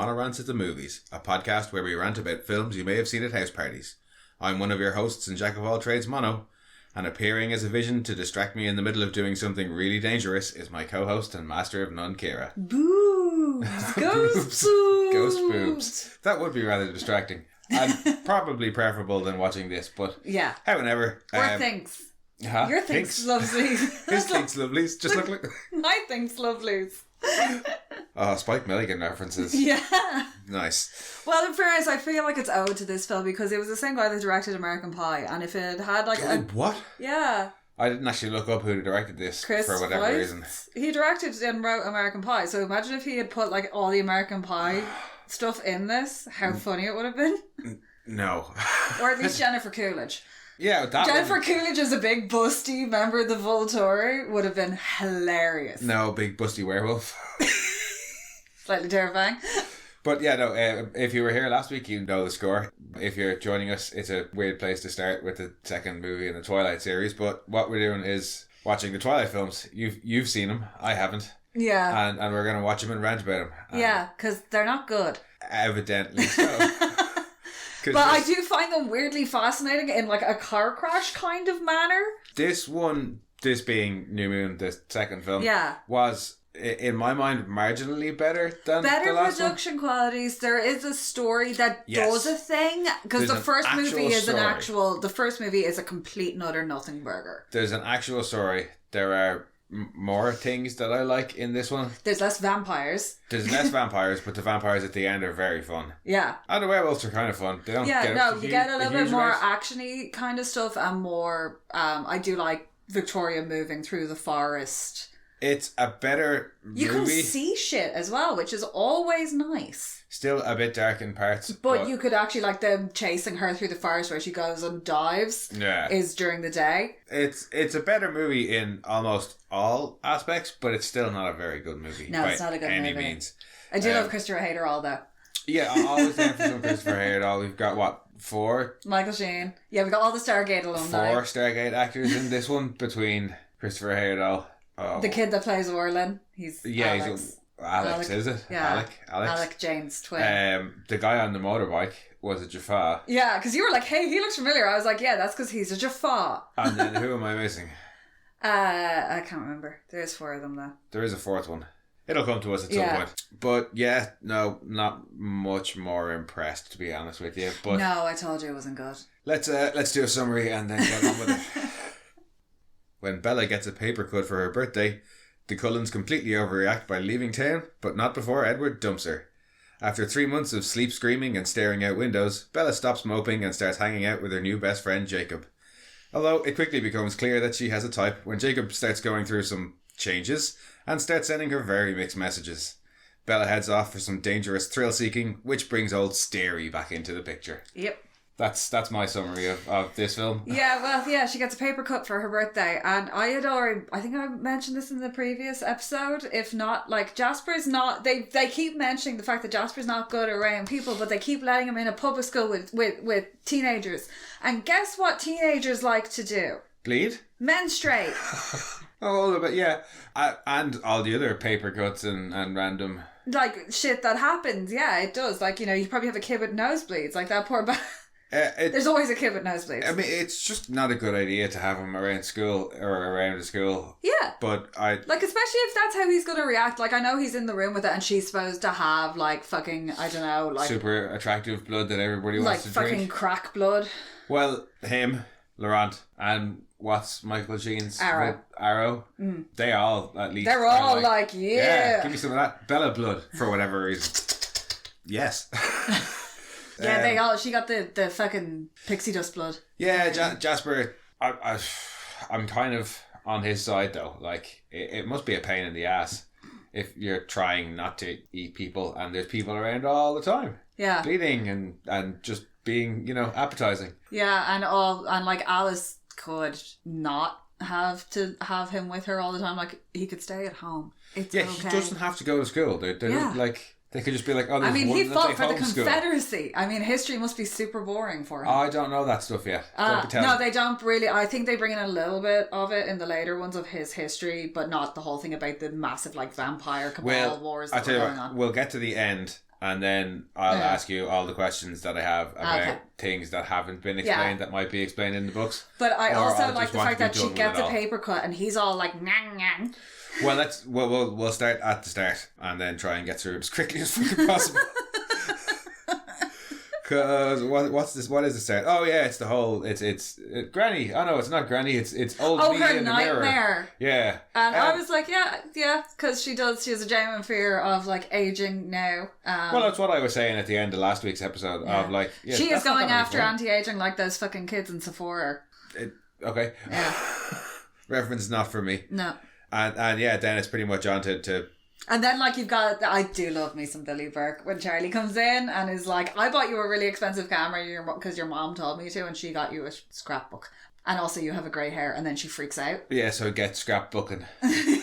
Monorants at the Movies, a podcast where we rant about films you may have seen at house parties. I'm one of your hosts and jack of all trades, Mono, and appearing as a vision to distract me in the middle of doing something really dangerous is my co-host and master of none, Kira. Boobs! Ghost boobs! Ghost boobs. That would be rather distracting. And probably preferable than watching this, but yeah. However. Or thinks. Huh? Your things lovelies. His things lovelies. Just look like... My things lovelies. Oh, Spike Milligan references. Yeah. Nice. Well, in fairness, I feel like it's owed to this film because it was the same guy that directed American Pie, and if it had like what? Yeah. I didn't actually look up who directed this for whatever reason. He directed and wrote American Pie, so imagine if he had put like all the American Pie stuff in this, how funny it would have been. No. Or at least Jennifer Coolidge. Yeah, Jennifer Coolidge as a big busty member of the Volturi would have been hilarious. No, big busty werewolf. Slightly terrifying. But yeah, no, if you were here last week, you know the score. If you're joining us, it's a weird place to start with the second movie in the Twilight series. But what we're doing is watching the Twilight films. You've seen them. I haven't. Yeah. And we're going to watch them and rant about them. Yeah, because they're not good. Evidently so. But I do find them weirdly fascinating in like a car crash kind of manner. This being New Moon, the second film, was, in my mind, marginally better than the last production one. Qualities. There is a story that does a thing, because the first movie is the first movie is a complete and utter nothing burger. There's an actual story. There are more things that I like in this one. There's less vampires. There's less vampires, but the vampires at the end are very fun. Yeah. And the werewolves are kind of fun. They don't you get a little bit more amount. action-y kind of stuff, and more, I do like Victoria moving through the forest. It's a better movie. You can see shit as well, which is always nice. Still a bit dark in parts. But you could actually, like, them chasing her through the forest where she goes and dives is during the day. It's a better movie in almost all aspects, but it's still not a very good movie. No, it's not a good movie. By any means. I do love Christopher Hayter all that. Yeah, I'm always down for some Christopher Hayter. We've got, 4? Michael Sheen. Yeah, we've got all the Stargate alumni. 4 Stargate actors in this one, between Christopher Hayter. Oh. The kid that plays Orlin. He's Alex, is it? Yeah. Alex. Alec Jane's twin. The guy on the motorbike was a Jaffa. Yeah, because you were like, hey, he looks familiar. I was like, yeah, that's because he's a Jaffa. And then who am I missing? I can't remember. There's 4 of them though. There is a 4th one. It'll come to us at some point. But yeah, no, not much more impressed, to be honest with you. But no, I told you it wasn't good. Let's do a summary and then get on with it. When Bella gets a paper cut for her birthday, the Cullens completely overreact by leaving town, but not before Edward dumps her. After 3 months of sleep screaming and staring out windows, Bella stops moping and starts hanging out with her new best friend Jacob. Although it quickly becomes clear that she has a type when Jacob starts going through some changes and starts sending her very mixed messages. Bella heads off for some dangerous thrill-seeking, which brings old Stary back into the picture. Yep. That's my summary of this film. Yeah, well, yeah, she gets a paper cut for her birthday, and I think I mentioned this in the previous episode, if not, like, Jasper's not, they keep mentioning the fact that Jasper's not good around people, but they keep letting him in a public school with teenagers, and guess what teenagers like to do? Bleed? Menstruate. Oh, but yeah. And all the other paper cuts and random... Like, shit that happens, yeah, it does. Like, you probably have a kid with nosebleeds, like that poor there's always a kid with nosebleeds. I mean, it's just not a good idea to have him around school or around the school. Yeah. But like, especially if that's how he's going to react. Like, I know he's in the room with it and she's supposed to have, like, fucking, I don't know, like... super attractive blood that everybody wants to drink. Like, fucking crack blood. Well, him, Laurent, and what's Michael Sheen's... Arrow. They all, at least... They're all like, yeah. Give me some of that Bella blood, for whatever reason. Yes. Yeah, she got the fucking pixie dust blood. Yeah, Jasper, I'm kind of on his side though. Like, it must be a pain in the ass if you're trying not to eat people and there's people around all the time. Yeah. Bleeding and just being, appetizing. Yeah, and like Alice could not have to have him with her all the time. Like, he could stay at home. It's okay. He doesn't have to go to school. They don't, like... They could just be like, he fought for the Confederacy. I mean, history must be super boring for him. I don't know that stuff yet. No, they don't really. I think they bring in a little bit of it in the later ones of his history, but not the whole thing about the massive, like, vampire cabal wars that were going on. We'll get to the end And then I'll ask you all the questions that I have about things that haven't been explained that might be explained in the books. But I Or also I'll like just the want fact to be that she done with gets it a all. paper cut and he's all like, nyang, nyang. Well, we'll start at the start and then try and get through it as quickly as fucking possible. Because what is the start? Oh yeah, it's the whole it's Granny. Oh no, it's not Granny. It's old me her in the nightmare. mirror. Yeah, And I was like, yeah, because she has a genuine fear of like aging now. well, that's what I was saying at the end of last week's episode of like she is that's not going gonna be after fun. anti-aging like those fucking kids in Sephora. Okay, Yeah, reference not for me. no. And yeah, then it's pretty much on to And then, like, you've got... I do love me some Billy Burke when Charlie comes in and is like, I bought you a really expensive camera because your mom told me to, and she got you a scrapbook. And also you have a grey hair. And then she freaks out. yeah, so get scrapbooking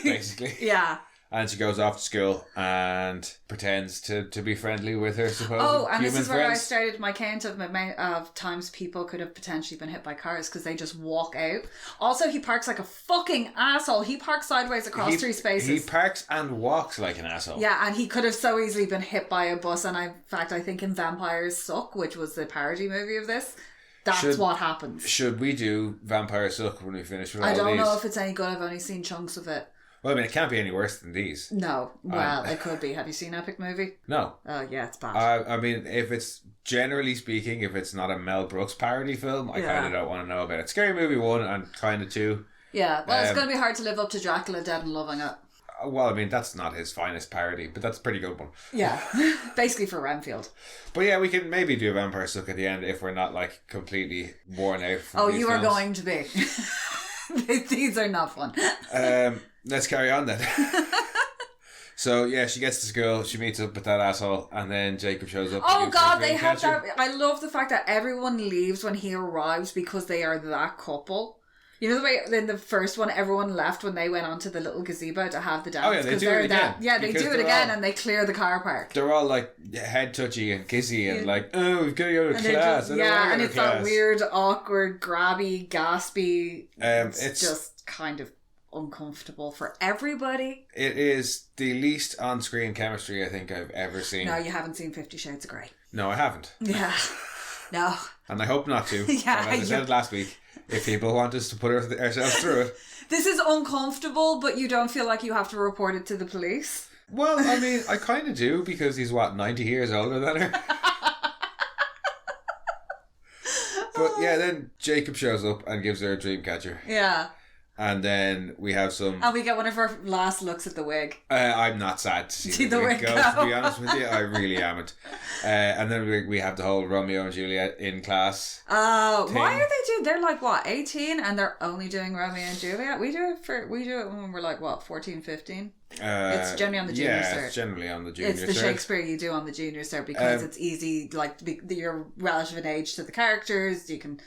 basically. Yeah. And she goes off to school and pretends to be friendly with her supposed Oh, and this human is where I friends. started my count of times people could have potentially been hit by cars because they just walk out. Also, he parks like a fucking asshole. He parks sideways across 3 spaces. He parks and walks like an asshole. Yeah, and he could have so easily been hit by a bus. And in fact, I think in Vampires Suck, which was the parody movie of this, that's what happens. Should we do Vampire Suck when we finish with all I don't these? know if it's any good. I've only seen chunks of it. Well, I mean, it can't be any worse than these. No. Well, it could be. Have you seen Epic Movie? No. Oh, yeah, it's bad. I mean, if it's, generally speaking, if it's not a Mel Brooks parody film, I kind of don't want to know about it. Scary Movie 1 and kind of 2. Yeah, well, it's going to be hard to live up to Dracula Dead and Loving It. Well, I mean, that's not his finest parody, but that's a pretty good one. Yeah, basically for Renfield. But yeah, we can maybe do a Vampire Suck at the end if we're not, like, completely worn out from these you are films. going to be. These are not fun. Let's carry on then. So yeah, she gets to school, she meets up with that asshole, and then Jacob shows up. Oh god, they have that. I love the fact that everyone leaves when he arrives because they are that couple. You know the way in the first one, everyone left when they went onto the little gazebo to have the dance. Oh yeah, they do it again. They do it again, and they clear the car park. They're all like head touchy and kissy and like, oh, we've got to go to class. And it's that weird, awkward, grabby, gaspy. It's just kind of uncomfortable for everybody. It is the least on-screen chemistry I think I've ever seen. No, you haven't seen 50 Shades of Grey. No, I haven't. Yeah. No. And I hope not to. Yeah. As I said last week, if people want us to put ourselves through it. This is uncomfortable, but you don't feel like you have to report it to the police. Well, I mean, I kind of do because he's 90 years older than her. But yeah, then Jacob shows up and gives her a dream catcher. Yeah. And then we have some... And we get one of our last looks at the wig. I'm not sad to see the wig go, to be honest with you. I really amn't. And then we have the whole Romeo and Juliet in class. Oh, why are they doing... They're like, what, 18? And they're only doing Romeo and Juliet? We do it when we're like, what, 14, 15? It's generally on the junior cert. Yeah, it's generally on the junior cert. It's the Shakespeare you do on the junior cert because it's easy, like, you're relative in age to the characters. You can...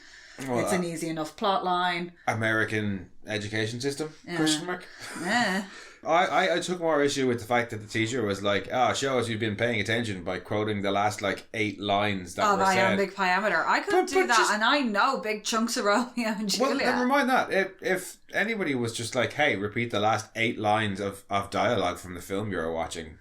Well, it's an easy enough plot line. American education system? Question mark? Yeah. I took more issue with the fact that the teacher was like, show us you've been paying attention by quoting the last 8 lines that were said. Iambic pentameter. I couldn't do that, and I know big chunks of Romeo and Juliet. Well, never mind that. If anybody was just like, hey, repeat the last 8 lines of dialogue from the film you were watching,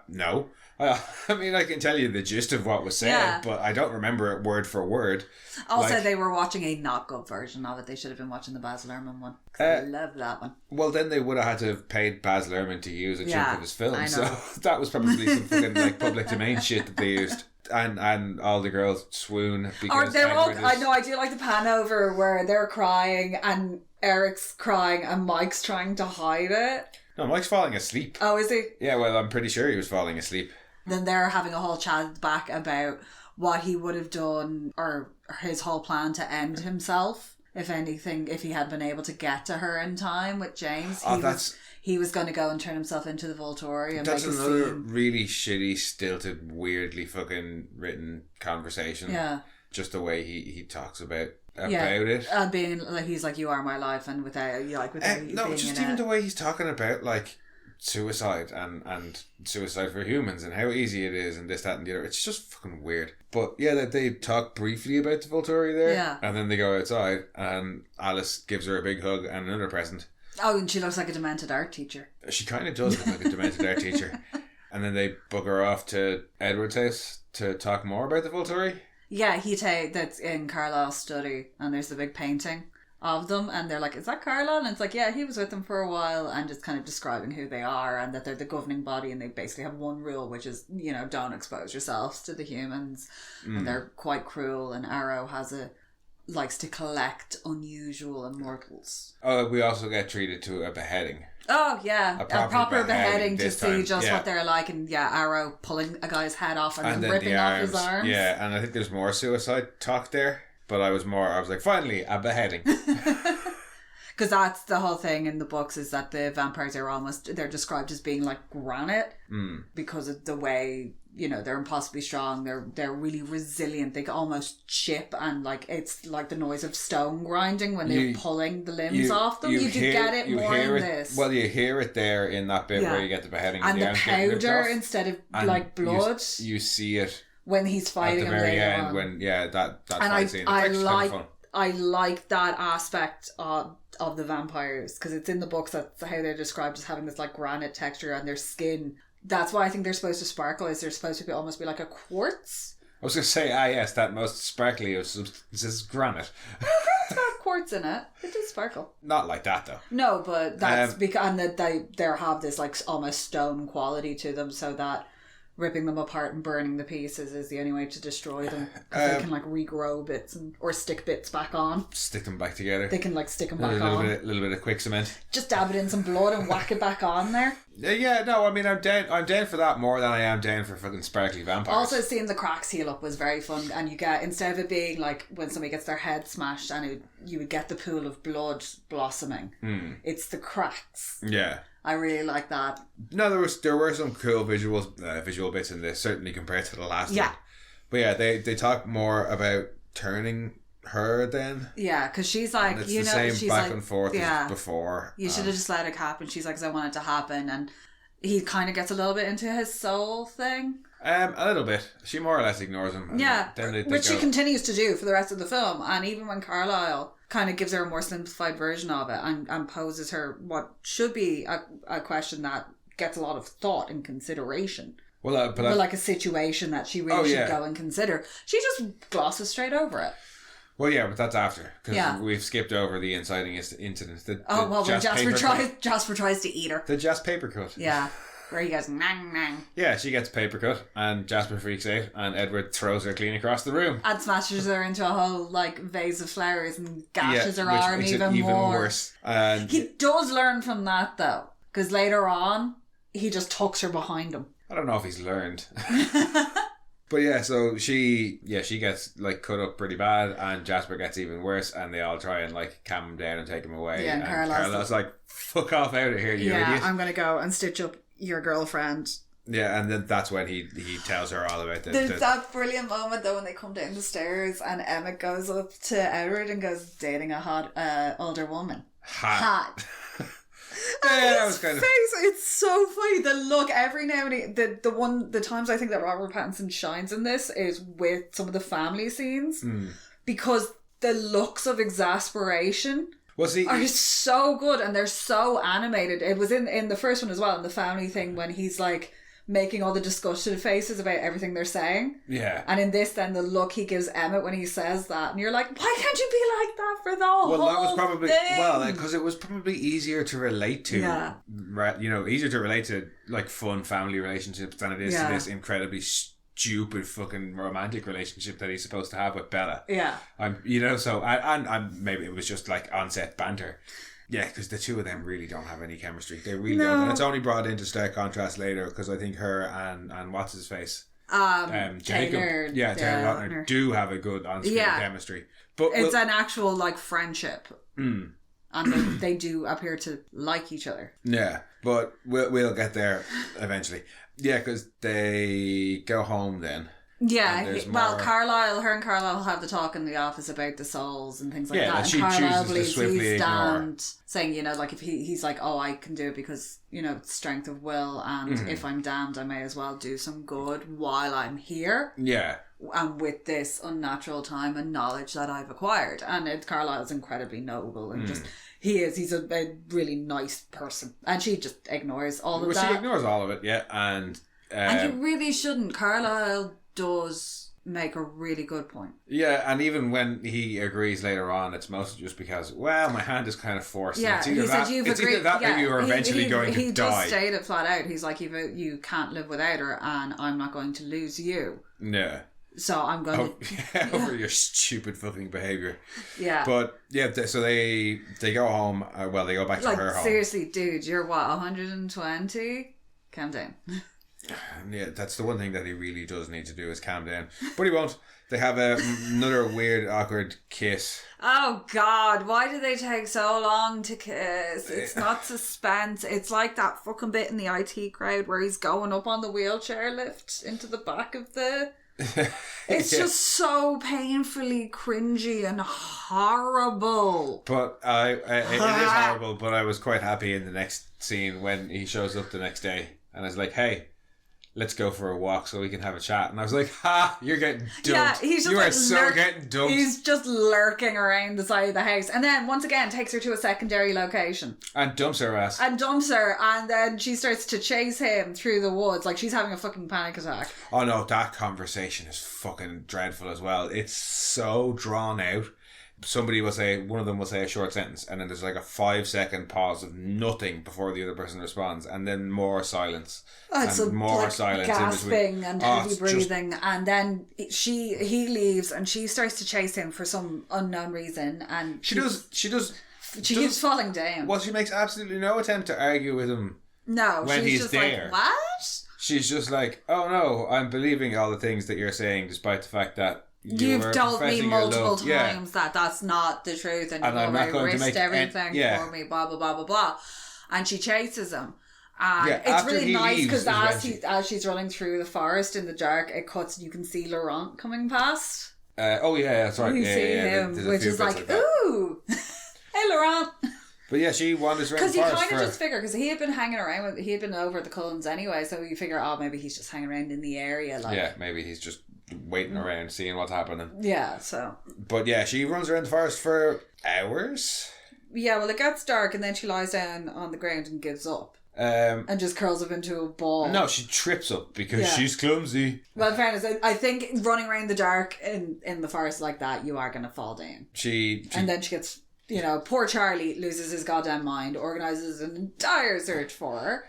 no. I mean, I can tell you the gist of what was said, but I don't remember it word for word. Also, they were watching a not good version of it. They should have been watching the Baz Luhrmann one. I love that one. Well, then they would have had to have paid Baz Luhrmann to use a chunk of his film. I know. So that was probably some fucking public domain shit that they used. And all the girls swoon because I do like the pan over where they're crying and Eric's crying and Mike's trying to hide it. No, Mike's falling asleep. Oh, is he? Yeah, well, I'm pretty sure he was falling asleep. Then they're having a whole chat back about what he would have done or his whole plan to end himself, if anything, if he had been able to get to her in time with James. He was going to go and turn himself into the Volturi and that's make a another scene. really shitty, stilted, weirdly fucking written conversation. Yeah. Just the way he talks about it. And being like, he's like, you are my life, and without you no, being just even the way he's talking about suicide and suicide for humans and how easy it is and this, that and the other. It's just fucking weird. But yeah, that they talk briefly about the Volturi there, and then they go outside and Alice gives her a big hug and another present. Oh, and she looks like a demented art teacher. She kind of does look like a demented art teacher. And then they bugger off to Edward's house to talk more about the Volturi. Yeah, that's in Carlisle's study, and there's a big painting of them, and they're like, is that Carlisle? And it's like, yeah, he was with them for a while, and just kind of describing who they are, and that they're the governing body, and they basically have one rule, which is, don't expose yourselves to the humans. And they're quite cruel, and Arrow likes to collect unusual immortals. Oh, we also get treated to a beheading. Oh, yeah. A proper beheading to see time. just what they're like. And Arrow pulling a guy's head off and then ripping off his arms. Yeah, and I think there's more suicide talk there. But I was like, finally, a beheading. Because that's the whole thing in the books, is that the vampires they're described as being like granite. Because of the way, they're impossibly strong. They're really resilient. They can almost chip, and like it's like the noise of stone grinding when they're pulling the limbs off them. You get it more in this. Well, you hear it there in that bit where you get the beheading. And the powder instead of like blood. You see it when he's fighting at the very end on. When that fight scene. It's actually kind of fun. I like that aspect of the vampires, because it's in the books. That's how they're described, as having this like granite texture, and their skin. That's why I think they're supposed to sparkle. Is they're supposed to almost be like a quartz. I was going to say, yes, that most sparkly of substances is granite. It's got quartz in it. It does sparkle. Not like that though. No, but that's because, and that they have this like almost stone quality to them, so that ripping them apart and burning the pieces is the only way to destroy them, because they can like regrow bits or stick bits back on. Stick them back together. They can like stick them back on. A little bit of quick cement. Just dab it in some blood and whack it back on there. Yeah, no, I mean, I'm down for that more than I am down for fucking sparkly vampires. Also, seeing the cracks heal up was very fun, and you get, instead of it being like when somebody gets their head smashed and you would get the pool of blood blossoming, it's the cracks. Yeah. I really like that. No, there were some cool visual bits in this, certainly compared to the last one. But yeah, they talk more about turning her then. Yeah, because she's like, and it's the same she's back like, and forth as before. You should have just let it happen. She's like, because I want it to happen, and he kind of gets a little bit into his soul thing. A little bit. She more or less ignores him. Yeah, then which she continues to do for the rest of the film, and even when Carlisle kind of gives her a more simplified version of it and poses her what should be a question that gets a lot of thought and consideration. Well, but like a situation that she really should go and consider. She just glosses straight over it. Well, yeah, but that's after, because we've skipped over the inciting incident. When Jasper tries to eat her. The Jas paper cut. Yeah. Where he goes, nang, nang. Yeah, she gets paper cut, and Jasper freaks out, and Edward throws her clean across the room. And smashes her into a whole, like, vase of flowers and gashes her arm even more. Worse. And he does learn from that, though, because later on, he just tucks her behind him. I don't know if he's learned. But yeah, so she gets like cut up pretty bad, and Jasper gets even worse, and they all try and like calm him down and take him away. Yeah, and Carlisle's like, fuck off out of here, you idiot. I'm going to go and stitch up your girlfriend. Yeah, and then that's when he tells her all about this. There's that brilliant moment though when they come down the stairs and Emmett goes up to Edward and goes, dating a hot older woman. Hot. Yeah, that was kind of... It's so funny. The look every now and then, the times I think that Robert Pattinson shines in this is with some of the family scenes, because the looks of exasperation are so good, and they're so animated. It was in the first one as well, in the family thing, when he's like making all the disgusted faces about everything they're saying. Yeah. And in this, then the look he gives Emmett when he says that, and you're like, why can't you be like that for the whole that was probably thing? because it was probably easier to relate to. Yeah. Easier to relate to like fun family relationships than it is to this incredibly stupid fucking romantic relationship that he's supposed to have with Bella. Yeah. And maybe it was just like on-set banter. Yeah, because the two of them really don't have any chemistry. They really don't. And it's only brought into stark contrast later, because I think her and what's his face? Jacob. Taylor Lautner do have a good on-screen chemistry. But it's an actual like friendship. And they do appear to like each other. Yeah, but we'll get there eventually. Yeah, because they go home then. Yeah, her and Carlisle will have the talk in the office about the souls and things like that. And she Carlisle chooses to swiftly ignore. Saying, like if he's like, oh, I can do it because, it's strength of will, and if I'm damned, I may as well do some good while I'm here. Yeah. And with this unnatural time and knowledge that I've acquired. And Carlisle's incredibly noble and he's a really nice person. And she just ignores all of that. She ignores all of it, yeah. And And you really shouldn't. Carlisle does make a really good point. Yeah, and even when he agrees later on, it's mostly just because, well, my hand is kind of forced. Yeah, it's either he that, said you've it's agreed. either that or you are eventually going to He die. just stated flat out. He's like, you can't live without her, and I'm not going to lose you. Yeah. So I'm going to... over your stupid fucking behaviour. Yeah. But, yeah, so they go home. Well, they go back to her home. Seriously, dude, you're what, 120? Calm down. Yeah, that's the one thing that he really does need to do is calm down. But he won't. They have another weird, awkward kiss. Oh, God. Why do they take so long to kiss? It's not suspense. It's like that fucking bit in the IT crowd where he's going up on the wheelchair lift into the back of the... It's just so painfully cringy and horrible. But it is horrible, but I was quite happy in the next scene when he shows up the next day and is like, hey, let's go for a walk so we can have a chat. And I was like, ha, you're getting dumped. Yeah, he's just getting dumped. He's just lurking around the side of the house. And then, once again, takes her to a secondary location. And dumps her ass. And then she starts to chase him through the woods. Like, she's having a fucking panic attack. Oh no, that conversation is fucking dreadful as well. It's so drawn out. One of them will say a short sentence, and then there's like a 5-second pause of nothing before the other person responds, and then more silence. And more silence, gasping and heavy breathing, and then he leaves, and she starts to chase him for some unknown reason, and she keeps falling down. Well, she makes absolutely no attempt to argue with him. No, when she's he's just there. Like, what? She's just like, oh no, I'm believing all the things that you're saying, despite the fact that you've told me multiple times that that's not the truth, and you've already risked everything for me, blah blah blah blah blah. And she chases him. It's really nice because as she's running through the forest in the dark, it cuts and you can see Laurent coming past. That's right. You see him, which is like ooh, hey Laurent. But yeah, she wanders around the forest. Because you kind of just figure, because he had been hanging around he had been over at the Cullens anyway, so you figure, maybe he's just hanging around in the area. Like, yeah, maybe he's just waiting around, seeing what's happening. Yeah, so. But yeah, she runs around the forest for hours. Yeah, well, it gets dark, and then she lies down on the ground and gives up. And just curls up into a ball. No, she trips up because she's clumsy. Well, in fairness, I think running around the dark in the forest like that, you are going to fall down. And then she gets, poor Charlie loses his goddamn mind, organises an entire search for her.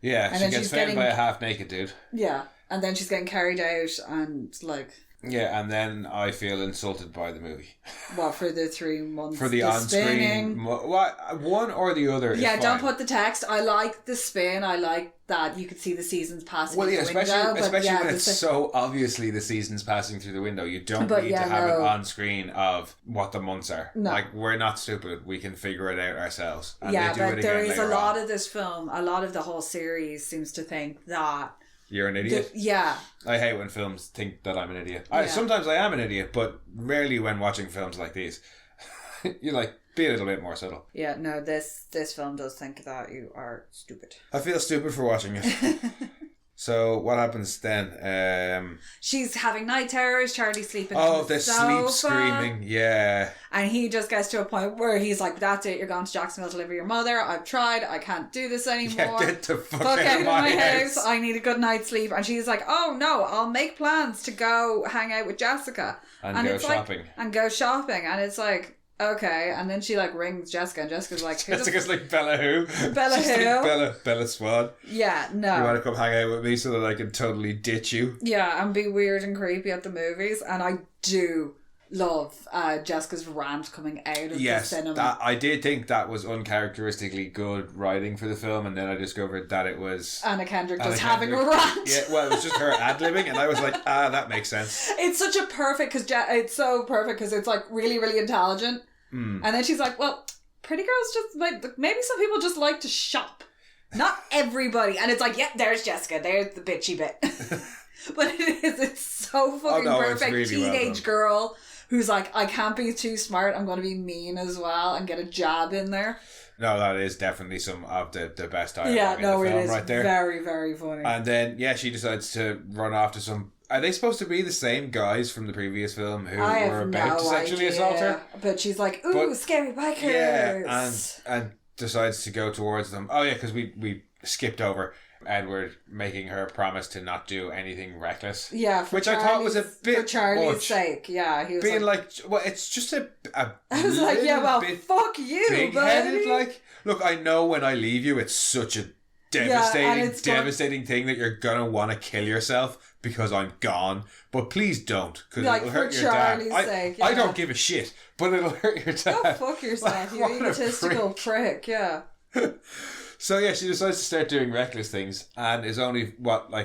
Yeah, and she gets found by a half-naked dude. Yeah, and then she's getting carried out and like... Yeah, and then I feel insulted by the movie. What, for the 3 months? For the on-screen... What, one or the other is fine. Don't put the text. I like the spin. I like that you could see the seasons passing through the window. Especially when it's so obviously the seasons passing through the window. You don't need to have it on screen of what the months are. No. Like, we're not stupid. We can figure it out ourselves. And but there is a lot of this film, a lot of the whole series seems to think that you're an idiot? Yeah. I hate when films think that I'm an idiot. Sometimes I am an idiot, but rarely when watching films like these. You be a little bit more subtle. Yeah, no, this film does think that you are stupid. I feel stupid for watching it. So what happens then? She's having night terrors. Charlie's sleeping. Oh, the sleep screaming. Yeah. And he just gets to a point where he's like, "That's it. You're going to Jacksonville to live with your mother. I've tried. I can't do this anymore. Yeah, get the fuck out of my house. I need a good night's sleep." And she's like, "Oh no, I'll make plans to go hang out with Jessica and go shopping. And it's like, okay, and then she rings Jessica, and Jessica's like, Jessica's like, Bella who? Bella She's who? Like Bella Swan. Yeah, no. You want to come hang out with me so that I can totally ditch you? Yeah, and be weird and creepy at the movies, and I do love Jessica's rant coming out of the cinema. I did think that was uncharacteristically good writing for the film, and then I discovered that it was Anna Kendrick having a rant. Yeah, well, it was just her ad-libbing, and I was like, that makes sense. It's such a perfect, it's so perfect because it's really, really intelligent. And then she's like, well, pretty girls just maybe some people just like to shop. Not everybody. And it's like, yep, there's Jessica. There's the bitchy bit. But it's so fucking perfect. Really teenage girl who's like, I can't be too smart. I'm going to be mean as well and get a jab in there. No, that is definitely some of the best dialogue in the film it is right there. Very, very funny. And then, she decides to run off to some... Are they supposed to be the same guys from the previous film who were about to sexually assault her? But she's like, ooh, scary bikers. Yeah, and decides to go towards them. Oh yeah, because we skipped over. Edward making her promise to not do anything reckless. Yeah, which I thought was a bit for Charlie's much. sake. Yeah, he was being like, well, it's just a I was like, yeah, well, fuck you, big-headed. baby. Like, look, I know when I leave you, it's such a devastating thing that you're gonna want to kill yourself because I'm gone. But please don't, because like, it'll hurt for your Charlie's dad. sake, I yeah. don't give a shit, but it'll hurt your dad. Go fuck yourself, you What a egotistical prick. Yeah. So yeah, she decides to start doing reckless things and is only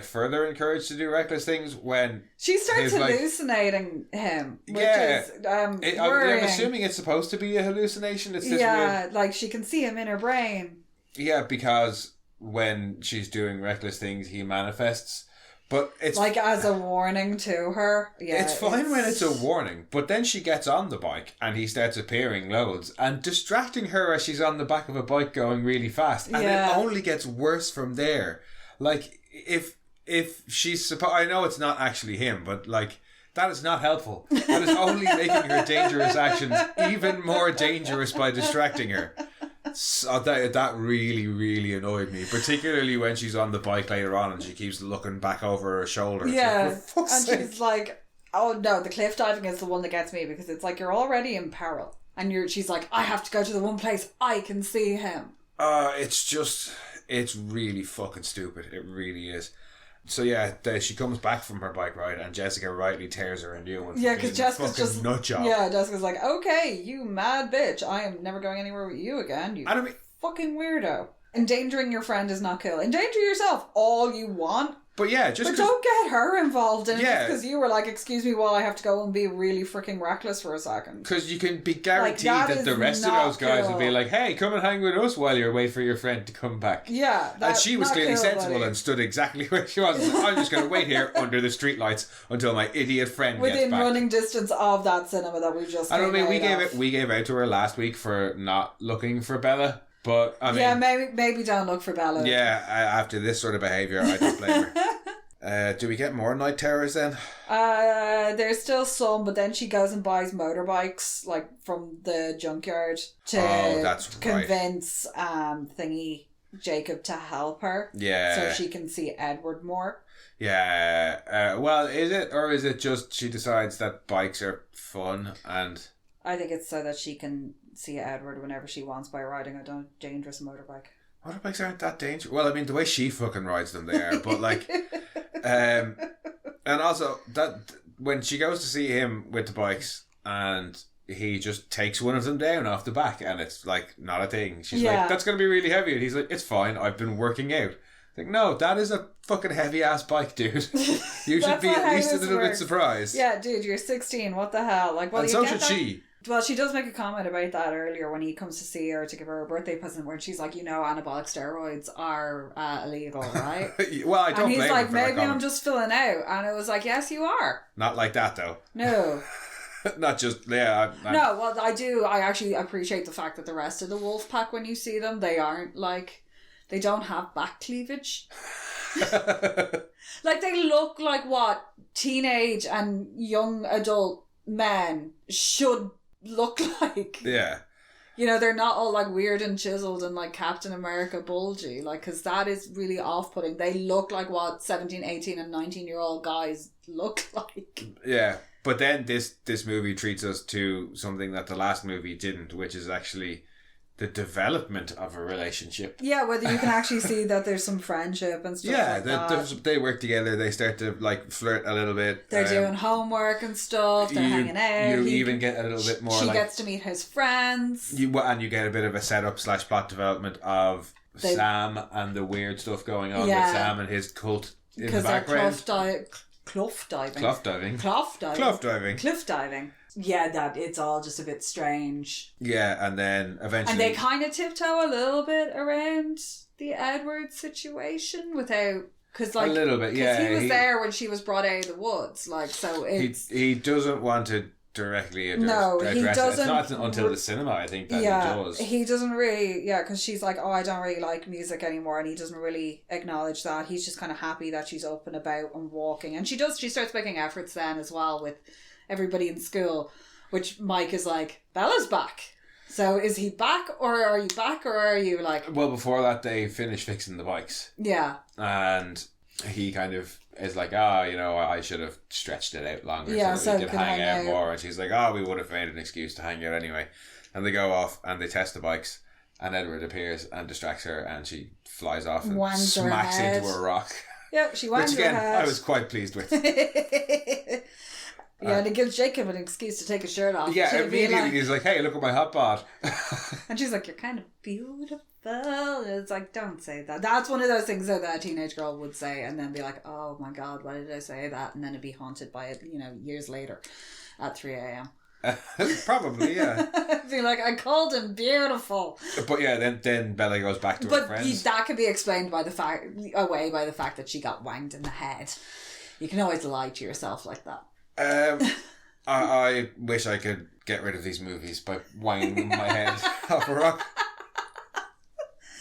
further encouraged to do reckless things when she starts hallucinating him, which is I'm worrying. assuming it's supposed to be a hallucination. It's this weird... like she can see him in her brain. Yeah, because when she's doing reckless things, he manifests. But it's like as a warning to her. Yeah, it's fine when it's a warning, but then she gets on the bike and he starts appearing loads and distracting her as she's on the back of a bike going really fast, and it only gets worse from there. Like if she's I know it's not actually him, but like that is not helpful. That is only making her dangerous actions even more dangerous by distracting her. So that really, really annoyed me, particularly when she's on the bike later on and she keeps looking back over her shoulder. Yeah, like, for fuck's sake. She's like, oh no, the cliff diving is the one that gets me, because it's like you're already in peril and she's like, I have to go to the one place I can see him. It's really fucking stupid. It really is. So yeah, she comes back from her bike ride and Jessica rightly tears her a new one. Yeah, because Jessica's just nut job. Yeah, Jessica's like, okay, you mad bitch, I am never going anywhere with you again. You fucking weirdo. Endangering your friend is not cool. Endanger yourself all you want. But yeah, but don't get her involved in it just because you were like, excuse me while I have to go and be really freaking reckless for a second. Because you can be guaranteed that the rest of those guys will be like, hey, come and hang with us while you're waiting for your friend to come back. Yeah. And she was clearly sensible and stood exactly where she was. I'm just going to wait here under the streetlights until my idiot friend gets back. Within running distance of that cinema that we just we gave out to her last week for not looking for Bella. But I mean, yeah, maybe don't look for Bella. Yeah, after this sort of behaviour, I don't blame her. Do we get more night terrors then? There's still some, but then she goes and buys motorbikes like from the junkyard to convince thingy Jacob to help her. Yeah, so she can see Edward more. Yeah. Well, is it just she decides that bikes are fun and? I think it's so that she can see Edward whenever she wants by riding a dangerous motorbike. Motorbikes aren't that dangerous. Well, I mean, the way she fucking rides them, they are. But like, and also that when she goes to see him with the bikes, and he just takes one of them down off the back, and it's like not a thing. She's like, "That's gonna be really heavy," and he's like, "It's fine. I've been working out." Like, no, that is a fucking heavy ass bike, dude. You should be at least a little bit surprised. Yeah, dude, you're 16. What the hell? Like, well, and so should she. Well, she does make a comment about that earlier when he comes to see her to give her a birthday present, where she's like, anabolic steroids are illegal, right? Well, I don't blame him. And he's like, maybe I'm just filling out. And it was like, yes, you are. Not like that, though. No. Not just, yeah. No, well, I do. I actually appreciate the fact that the rest of the wolf pack, when you see them, they aren't like, they don't have back cleavage. Like, they look like what teenage and young adult men should look like. Yeah. They're not all like weird and chiseled and like Captain America bulgy, like, because that is really off-putting. They look like what 17, 18 and 19-year-old guys look like. Yeah, but then this movie treats us to something that the last movie didn't, which is actually the development of a relationship. Yeah, whether you can actually see that there's some friendship and stuff like that. They work together, they start to like flirt a little bit. They're doing homework and stuff, they're hanging out. You even get a little bit more She gets to meet his friends. You get a bit of a setup / plot development of Sam and the weird stuff going on with Sam and his cult in the background. Cliff diving. Yeah, that it's all just a bit strange. Yeah, and then eventually... And they kind of tiptoe a little bit around the Edward situation without... Cause like, a little bit, yeah. Because he was there when she was brought out of the woods. Like, so it's... He doesn't want to directly address he doesn't. It's not until the cinema, I think, that he does. He doesn't really... Yeah, because she's like, I don't really like music anymore, and he doesn't really acknowledge that. He's just kind of happy that she's up and about and walking. And she starts making efforts then as well with... everybody in school, which Mike is like, Bella's back. So is he back, or are you back, or are you like... Well, before that, they finish fixing the bikes. Yeah. And he kind of is like, I should have stretched it out longer so that we could hang out more. And she's like, we would have made an excuse to hang out anyway. And they go off and they test the bikes. And Edward appears and distracts her, and she flies off and smacks into a rock. Yep, she wangs her head. Which again, I was quite pleased with. Yeah, and it gives Jacob an excuse to take his shirt off. Yeah, immediately he's like, hey, look at my hot bod. And she's like, you're kind of beautiful. And it's like, don't say that. That's one of those things that a teenage girl would say and then be like, oh my God, why did I say that? And then it'd be haunted by it, years later at 3 a.m. Probably, yeah. Be like, I called him beautiful. But yeah, then Bella goes back to her friends. But that could be explained by the fact that she got wanged in the head. You can always lie to yourself like that. I wish I could get rid of these movies by wanging my head off a rock.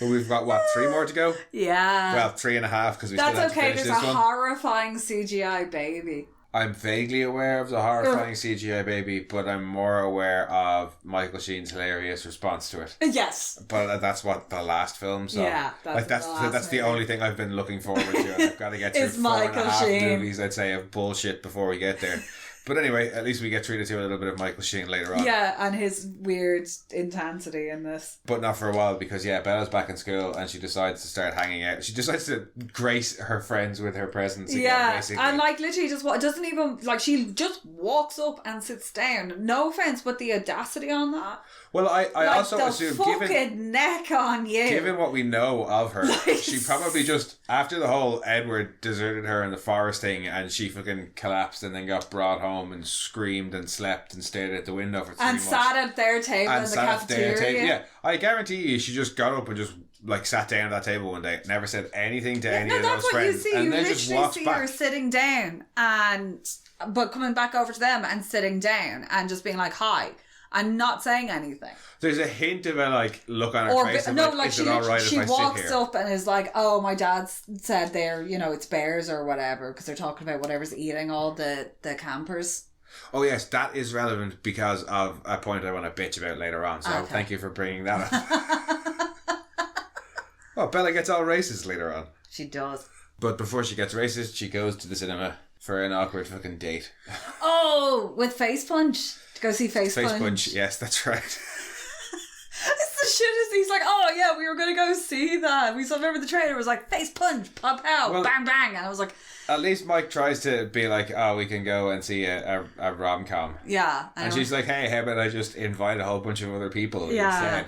But we've got 3 more to go? Yeah. Well, 3.5 because we still have to finish this one. There's a horrifying CGI baby. I'm vaguely aware of the horrifying CGI baby, but I'm more aware of Michael Sheen's hilarious response to it. Yes. But that's what the last film, so yeah, that's the only thing I've been looking forward to. And I've got to get through 4.5 movies, I'd say, of bullshit before we get there. But anyway, at least we get treated to a little bit of Michael Sheen later on. Yeah, and his weird intensity in this. But not for a while because, Bella's back in school and she decides to start hanging out. She decides to grace her friends with her presence again, basically. And literally just doesn't even, she just walks up and sits down. No offence, but the audacity on that. Well, I also assume, given neck on you. Given what we know of her, she probably just, after the whole Edward deserted her in the forest thing and she fucking collapsed and then got brought home and screamed and slept and stared at the window for 3 months. And sat at their table in the cafeteria. Yeah, I guarantee you she just got up and just sat down at that table one day, never said anything to any of those friends. And then just walked back. Her sitting down but coming back over to them and sitting down and just being like, hi. And not saying anything. There's a hint of a look on her face of is it alright if I sit here? She walks up and is like, oh, my dad said it's bears or whatever, because they're talking about whatever's eating all the campers. Oh yes, that is relevant because of a point I want to bitch about later on, so thank you for bringing that up. Oh, Bella gets all racist later on. She does. But before she gets racist, she goes to the cinema for an awkward fucking date. Oh, with Face Punch. Go see Face Punch, yes, that's right. It's the shittest. He's like, oh yeah, we were going to go see that. Remember the trailer was like, Face Punch, pop out, bang bang. And I was like... At least Mike tries to be like, oh, we can go and see a rom-com. Yeah. And she's like, hey, how about I just invite a whole bunch of other people instead?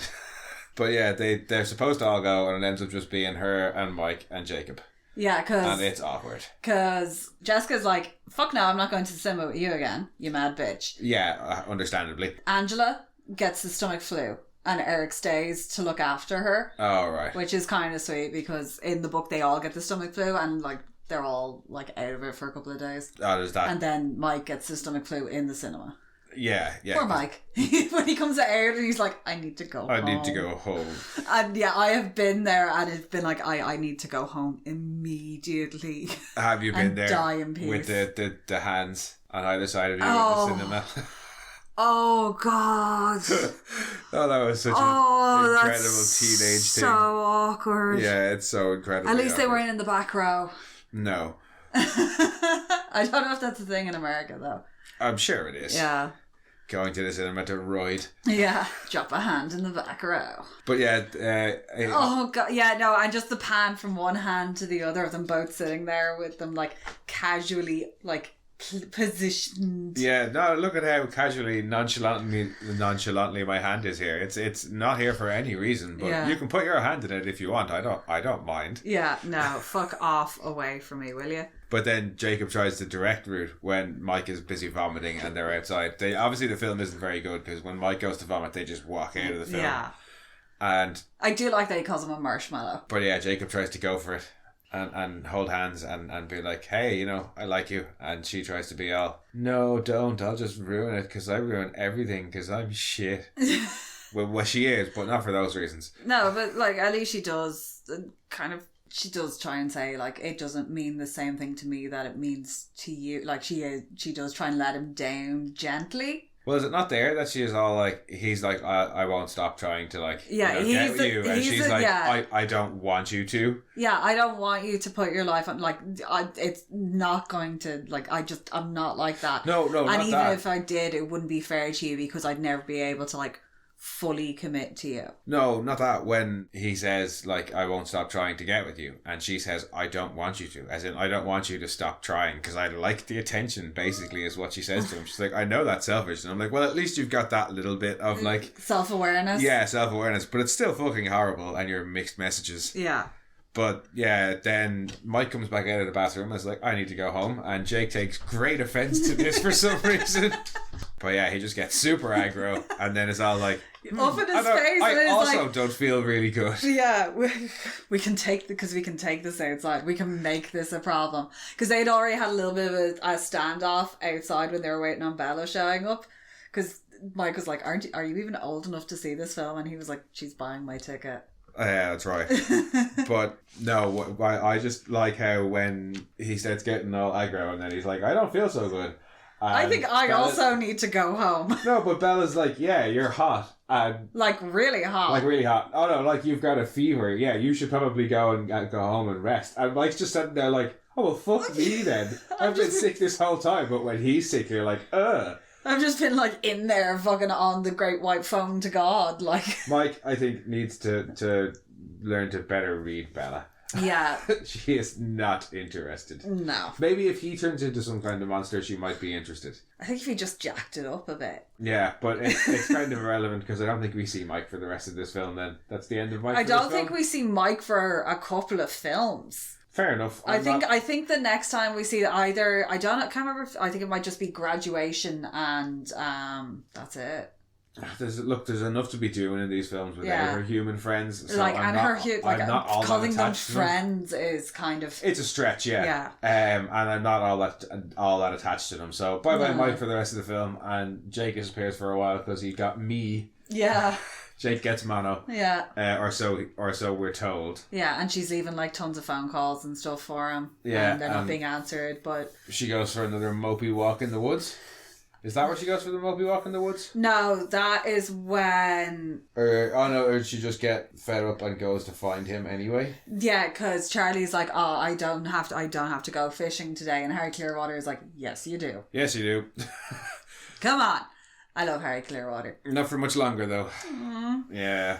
But yeah, they're supposed to all go and it ends up just being her and Mike and Jacob. Yeah, and it's awkward. Because Jessica's like, fuck no, I'm not going to the cinema with you again, you mad bitch. Yeah, understandably. Angela gets the stomach flu and Eric stays to look after her. Oh, right. Which is kind of sweet because in the book they all get the stomach flu and they're all out of it for a couple of days. Oh, there's that. And then Mike gets the stomach flu in the cinema. Yeah. Poor Mike. When he comes out and he's like, I need to go home. I need to go home. And I have been there and it's been like, I need to go home immediately. Have you been there die in peace. With the hands on either side of you in the cinema? Oh God. Oh, that was such an incredible teenage thing. So awkward. Yeah, it's so incredible. At least they weren't in the back row. No. I don't know if that's a thing in America though. I'm sure it is. Yeah. Going to the cinema to ride. Yeah. Drop a hand in the back row. But yeah. Oh God. Yeah, no, and just the pan from one hand to the other of them both sitting there with them casually positioned. Yeah, no, look at how casually, nonchalantly my hand is here. It's not here for any reason, but you can put your hand in it if you want. I don't mind. Yeah, no, fuck off away from me, will you? But then Jacob tries the direct route when Mike is busy vomiting and they're outside. Obviously the film isn't very good because when Mike goes to vomit, they just walk out of the film. Yeah. And I do like that he calls him a marshmallow. But yeah, Jacob tries to go for it. And hold hands and be like, hey, I like you. And she tries to be all, no, don't. I'll just ruin it because I ruin everything because I'm shit. Well, she is, but not for those reasons. No, but at least she does she does try and say it doesn't mean the same thing to me that it means to you. She does try and let him down gently. Well, is it not there that she is all like, he's like, I won't stop trying to like, get with you. And she's like, I don't want you to. Yeah, I don't want you to put your life on, like, it's not going to, like, I'm not like that. No, and not even that. if I did, it wouldn't be fair to you because I'd never be able to, like, fully commit to you. No, not that. When he says, like, I won't stop trying to get with you, and she says, I don't want you to. As in, I don't want you to stop trying because I like the attention, basically, is what she says to him. She's like, I know that's selfish. And I'm like, well, at least you've got that little bit of, like... self-awareness. Yeah, self-awareness. But it's still fucking horrible, and you're mixed messages. Yeah. But yeah, then Mike comes back out of the bathroom and is like, I need to go home. And Jake takes great offense to this for some reason. But yeah, he just gets super aggro. And then it's all like, up in his face. I also don't feel really good. Yeah, we can take this outside. We can make this a problem. Because they'd already had a little bit of a standoff outside when they were waiting on Bella showing up. Because Mike was like, are you even old enough to see this film? And he was like, she's buying my ticket. Yeah, that's right. But no, I just like how when he starts getting all aggro and then he's like, I don't feel so good. I think I also need to go home. No, but Bella's like, yeah, you're hot. And like really hot. Like really hot. Oh no, like you've got a fever. Yeah, you should probably go home and rest. And Mike's just sitting there like, oh well, fuck me then. I've been sick this whole time. But when he's sick, you're like, ugh. I've just been like in there fucking on the great white phone to God. Like Mike, I think, needs to learn to better read Bella. Yeah. She is not interested. No. Maybe if he turns into some kind of monster, she might be interested. I think if he just jacked it up a bit. Yeah, but it's kind of irrelevant because I don't think we see Mike for the rest of this film then. That's the end of Mike. I don't think we see Mike for a couple of films. Fair enough. I think the next time we see either, I can't remember, I think it might just be Graduation and that's it. There's enough to be doing in these films without her human friends. So like, calling them to friends is kind of... It's a stretch, yeah. And I'm not all that attached to them. So bye Mike for the rest of the film, and Jake disappears for a while because he got me. Yeah. Jake gets mono. Yeah. Or so we're told. Yeah, and she's even like tons of phone calls and stuff for him. Yeah. And they're not being answered, but... She goes for another mopey walk in the woods. Is that where she goes for the mopey walk in the woods? No, that is when... Or she just get fed up and goes to find him anyway? Yeah, because Charlie's like, oh, I don't have to go fishing today. And Harry Clearwater is like, yes, you do. Yes, you do. Come on. I love Harry Clearwater. Not for much longer, though. Yeah.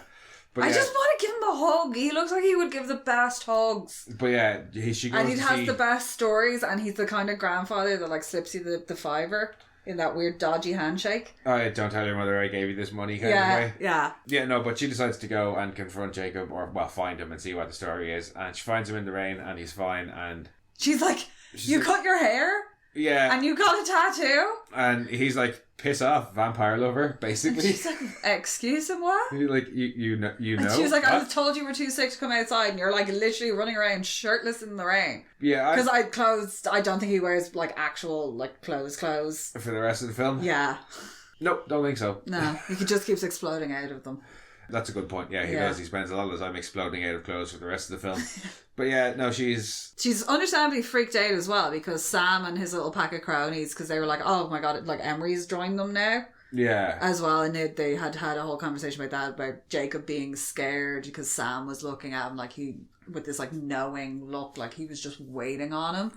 But I just want to give him a hug. He looks like he would give the best hugs. But yeah, she goes and he has the best stories, and he's the kind of grandfather that like slips you the fiver in that weird dodgy handshake. Oh, don't tell your mother I gave you this money kind of way. Yeah. Yeah, no, but she decides to go and confront Jacob, or find him and see what the story is. And she finds him in the rain, and he's fine. And she's like, "You cut your hair? Yeah. And you got a tattoo?" And he's like, piss off, vampire lover, basically. And she's like, excuse him, what? He's like, you know. And she was like, I was told you were too sick to come outside, and you're like literally running around shirtless in the rain. Yeah. Because I don't think he wears like actual like clothes. For the rest of the film? Yeah. Nope, don't think so. No, he just keeps exploding out of them. That's a good point. Yeah, he does. He spends a lot of time exploding out of clothes for the rest of the film. But yeah, no, she's understandably freaked out as well because Sam and his little pack of cronies, because they were like, oh my god, like Emery's joined them now. Yeah. As well, and they had a whole conversation about that, about Jacob being scared because Sam was looking at him like with this like knowing look, like he was just waiting on him.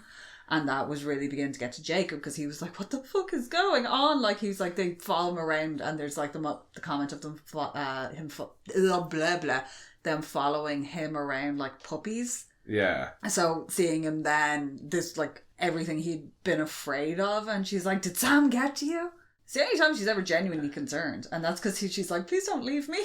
And that was really beginning to get to Jacob because he was like, what the fuck is going on? Like, he's like, they follow him around and there's like the comment of them, them following him around like puppies. Yeah. So seeing him then, this like everything he'd been afraid of. And she's like, did Sam get to you? It's the only time she's ever genuinely concerned. And that's because she's like, please don't leave me.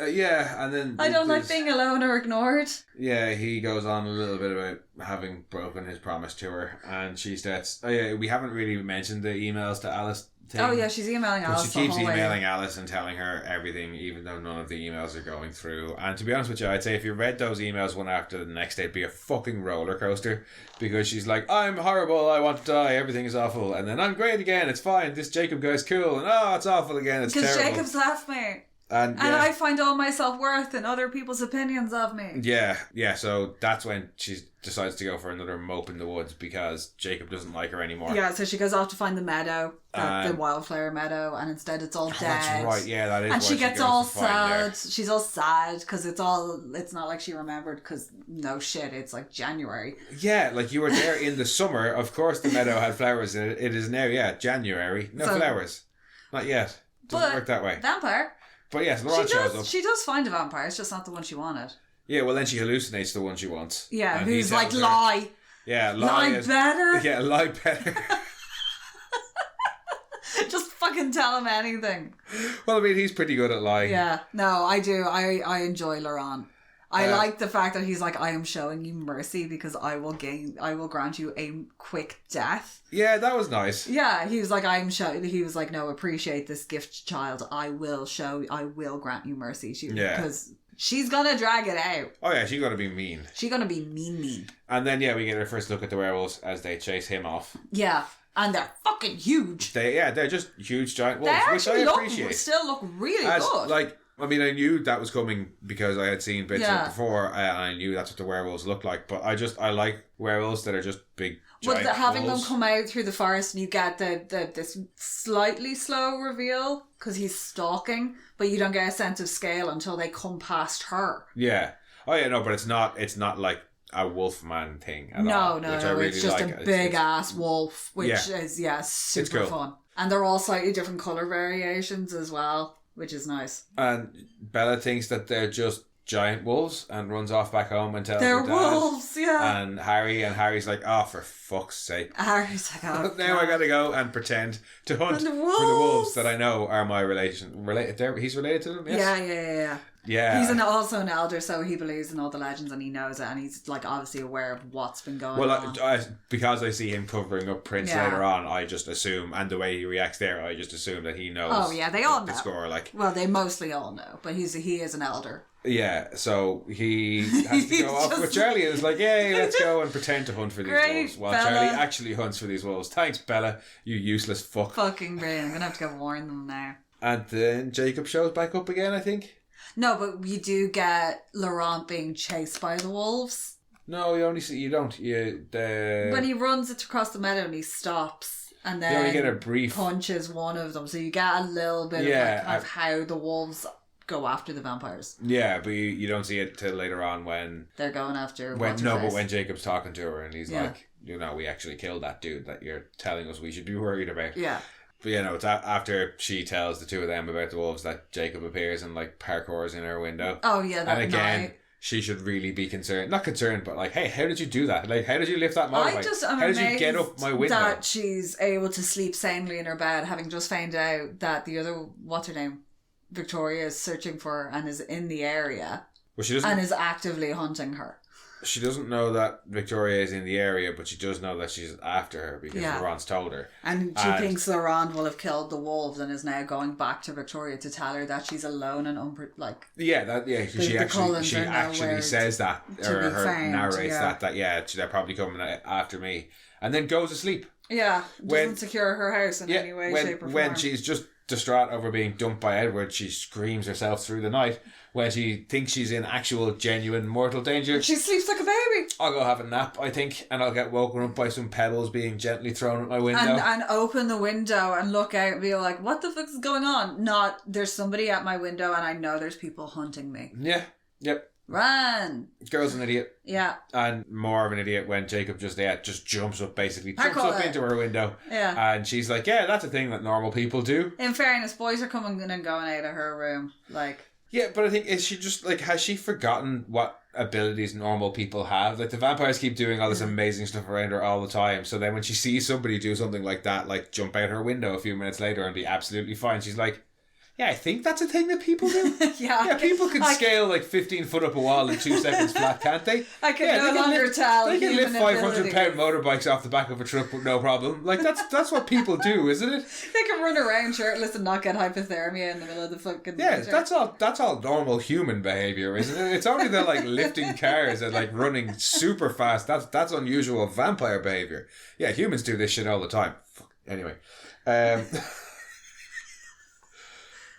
Yeah, and then... I don't like being alone or ignored. Yeah, he goes on a little bit about having broken his promise to her. And she starts... Oh yeah, we haven't really mentioned the emails to Alice thing. Oh yeah, she's emailing Alice. She keeps emailing Alice and telling her everything, even though none of the emails are going through. And to be honest with you, I'd say if you read those emails one after the next, they'd be a fucking roller coaster. Because she's like, I'm horrible, I want to die, everything is awful. And then I'm great again, it's fine, this Jacob guy's cool. And oh, it's awful again, it's terrible. Because Jacob's left me. And I find all my self-worth in other people's opinions of me. Yeah, so that's when she decides to go for another mope in the woods because Jacob doesn't like her anymore. Yeah, so she goes off to find the meadow, the wildflower meadow, and instead it's all dead. That's right, yeah, that is. And she gets all sad. There. She's all sad because it's not like she remembered because no shit, it's like January. Yeah, like you were there in the summer. Of course the meadow had flowers in it. It is now, January. No flowers. Not yet. Doesn't work that way. Vampire. But yes, Laurent shows up. She does find a vampire, it's just not the one she wanted. Yeah, well then she hallucinates the one she wants. Yeah, who's like, lie. Yeah, lie better. Yeah, lie better. Just fucking tell him anything. Well, I mean, he's pretty good at lying. Yeah, no, I do. I enjoy Laurent. I like the fact that he's like, I am showing you mercy because I will grant you a quick death. Yeah, that was nice. Yeah, he was like, he was like, no, appreciate this gift, child. I will grant you mercy. Because she's gonna drag it out. Oh yeah, she's gonna be mean. She's gonna be mean. And then we get our first look at the werewolves as they chase him off. Yeah. And they're fucking huge. They're just huge giant wolves, they which I appreciate. Still look really good. Like, I mean, I knew that was coming because I had seen bits of it before, and I knew that's what the werewolves look like. But I like werewolves that are just big, giant having wolves. them come out through the forest, and you get this slightly slow reveal because he's stalking, but you don't get a sense of scale until they come past her. Yeah. Oh yeah, no, but it's not like a wolfman thing at all. No, really it's just a big ass wolf, which is super cool. fun. And they're all slightly different colour variations as well, which is nice. And Bella thinks that they're just giant wolves and runs off back home and tells they're her dad. Wolves, yeah. And Harry's like, oh, for fuck's sake. Harry's like, oh, now I gotta go and pretend to hunt for the wolves that I know are my relation. He's related to them, yes? Yeah. He's also an elder, so he believes in all the legends and he knows it, and he's like obviously aware of what's been going on. Well, because I see him covering up Prince later on, I just assume, and the way he reacts there, I just assume that he knows. Oh yeah, they all know. The score, like. Well, they mostly all know, but he is an elder. Yeah, so he has to go off with Charlie and is like, yay, let's go and pretend to hunt for these wolves. While Bella. Charlie actually hunts for these wolves. Thanks, Bella, you useless fuck. Fucking brilliant. I'm going to have to go warn them now. And then Jacob shows back up again, I think. No, but you do get Laurent being chased by the wolves. No, you don't. When he runs across the meadow and he stops and then only get a brief punches one of them. So you get a little bit of how the wolves go after the vampires. Yeah, but you don't see it till later on when they're going after but when Jacob's talking to her and he's like, we actually killed that dude that you're telling us we should be worried about. Yeah. But it's after she tells the two of them about the wolves that Jacob appears and like parkours in her window. Oh yeah, that and again night. She should really be concerned. Not concerned, but like, hey, how did you do that? Like, how did you lift that motorbike? How did you get up my window? That she's able to sleep sanely in her bed, having just found out that the other, what's her name, Victoria, is searching for her and is in the area. Well, she doesn't, and is actively hunting her. She doesn't know that Victoria is in the area, but she does know that she's after her because Laurent's told her. And she thinks Laurent will have killed the wolves and is now going back to Victoria to tell her that she's alone and she actually says that, or narrates that they're probably coming after me, and then goes to sleep. Yeah, doesn't secure her house in any way, shape, or form. When she's just distraught over being dumped by Edward, she screams herself through the night. When she thinks she's in actual, genuine, mortal danger, she sleeps like a baby. I'll go have a nap, I think, and I'll get woken up by some pebbles being gently thrown at my window. And open the window and look out and be like, what the fuck is going on? Not, there's somebody at my window and I know there's people hunting me. Yeah, yep. Run! Girl's an idiot. Yeah. And more of an idiot when Jacob just jumps up, basically. Jumps up into her window. Yeah. And she's like, yeah, that's a thing that normal people do. In fairness, boys are coming in and going out of her room. Like... Yeah, but I think, is she just, has she forgotten what abilities normal people have? Like, the vampires keep doing all this amazing stuff around her all the time. So then when she sees somebody do something like that, like jump out her window a few minutes later and be absolutely fine, she's like... Yeah, I think that's a thing that people do. Yeah, people can scale 15 foot up a wall in 2 seconds flat, can't they? I can no longer tell. They can lift 500-pound motorbikes off the back of a truck with no problem. Like that's what people do, isn't it? They can run around shirtless and not get hypothermia in the middle of the fucking winter. That's all normal human behaviour, isn't it? It's only the lifting cars and running super fast. That's unusual vampire behaviour. Yeah, humans do this shit all the time. Fuck. Anyway.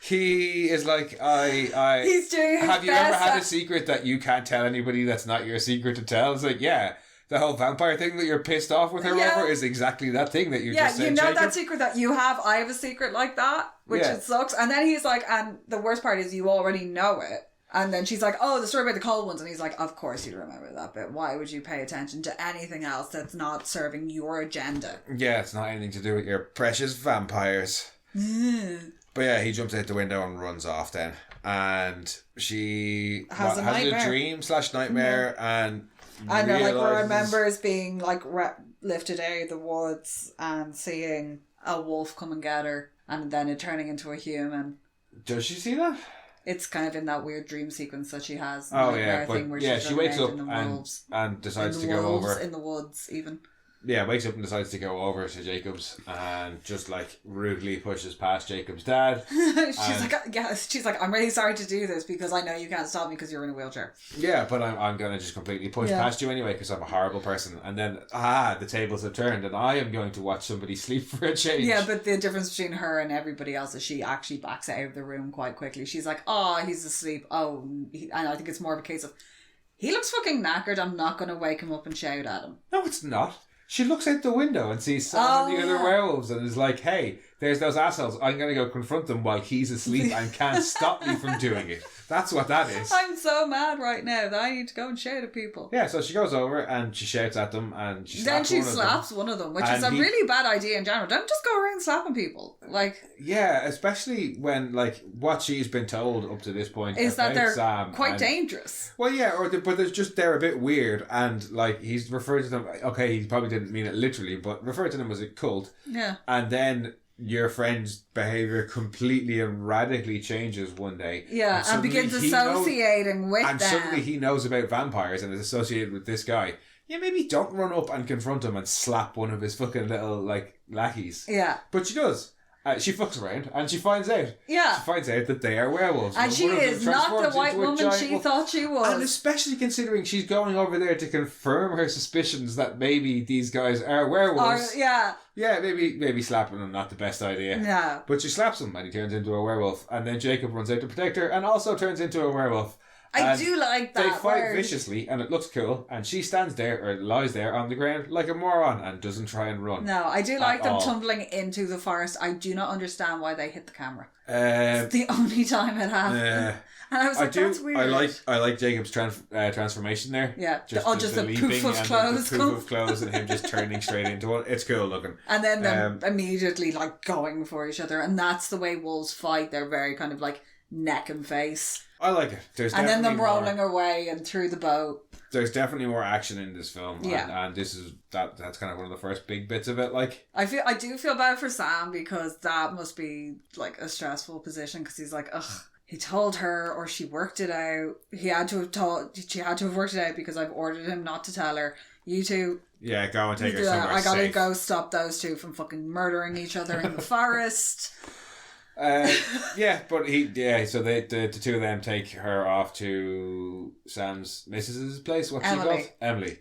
He is like, I He's doing his have you best ever had a at- secret that you can't tell anybody that's not your secret to tell? It's like, yeah, the whole vampire thing that you're pissed off with her Yeah. over is exactly that thing that you Yeah, just said, you know Jacob. that secret that you have? I have a secret like that, which Yeah. it sucks. And then he's like, and the worst part is you already know it. And then she's like, oh, the story about the cold ones. And he's like, of course you remember that bit. Why would you pay attention to anything else that's not serving your agenda? Yeah, it's not anything to do with your precious vampires. But yeah, he jumps out the window and runs off then. And she Has a has nightmare. a dream / nightmare and And like realises- remembers being like lifted out of the woods and seeing a wolf come and get her, and then it turning into a human. Does she see that? It's kind of in that weird dream sequence that she has. Oh nightmare yeah, thing but where yeah, she's she wakes running up out in the and wolves. decides In to the go wolves, over. in the woods even. Yeah, wakes up and decides to go over to Jacob's and just like rudely pushes past Jacob's dad. she's like, I'm really sorry to do this because I know you can't stop me because you're in a wheelchair. Yeah, but I'm going to just completely push past you anyway because I'm a horrible person. And then, the tables have turned and I am going to watch somebody sleep for a change. Yeah, but the difference between her and everybody else is she actually backs out of the room quite quickly. She's like, oh, he's asleep. And I think it's more of a case of, he looks fucking knackered. I'm not going to wake him up and shout at him. No, it's not. She looks out the window and sees Sam and the other werewolves and is like, hey, there's those assholes. I'm going to go confront them while he's asleep and can't stop me from doing it. That's what that is. I'm so mad right now that I need to go and shout at people. Yeah, so she goes over and she shouts at them and she Then slaps she one of them. slaps one of them, which And is a really bad idea in general. Don't just go around slapping people. Like, Yeah, especially when, like, what she's been told up to this point is that about they're Sam quite and- dangerous. Well, yeah, but there's just, they're a bit weird and, like, he's referred to them, okay, he probably didn't mean it literally, but referred to them as a cult. Yeah. And then your friend's behaviour completely and radically changes one day. Yeah, and suddenly begins he knows- associating with and them. suddenly he knows about vampires and is associated with this guy. Yeah, maybe don't run up and confront him and slap one of his fucking little, like, lackeys. Yeah. But she does. She fucks around and she finds out. Yeah. She finds out that they are werewolves. And she one of them is not the transforms white into a woman giant she wolf. thought she And was. especially considering she's going over there to confirm her suspicions that maybe these guys are werewolves. Yeah. Yeah, maybe slapping them not the best idea. No. But she slaps him and he turns into a werewolf. And then Jacob runs out to protect her and also turns into a werewolf. I And do like that They fight word. viciously and it looks cool. And she stands there or lies there on the ground like a moron and doesn't try and run. No, I do like them all. tumbling into the forest. I do not understand why they hit the camera. Um, It's the only time it happened. And I was like, that's weird. I like Jacob's transformation there. Yeah. Just the the leaping poof of and clothes the come. poof of clothes and him just turning straight into one. It's cool looking. And then them immediately like going for each other. And that's the way wolves fight. They're very kind of like neck and face. I like it. There's And then them definitely rolling away and through the boat. There's definitely more action in this film. Yeah. And this is that's kind of one of the first big bits of it. Like, I do feel bad for Sam because that must be like a stressful position because he's like, ugh, he told her or she worked it out. She had to have worked it out because I've ordered him not to tell her. You two, yeah, go and take her do that. somewhere I gotta safe. go stop those two from fucking murdering each other in the forest. Yeah, but so the two of them take her off to Sam's missus's place. What's she Emily. called? Emily.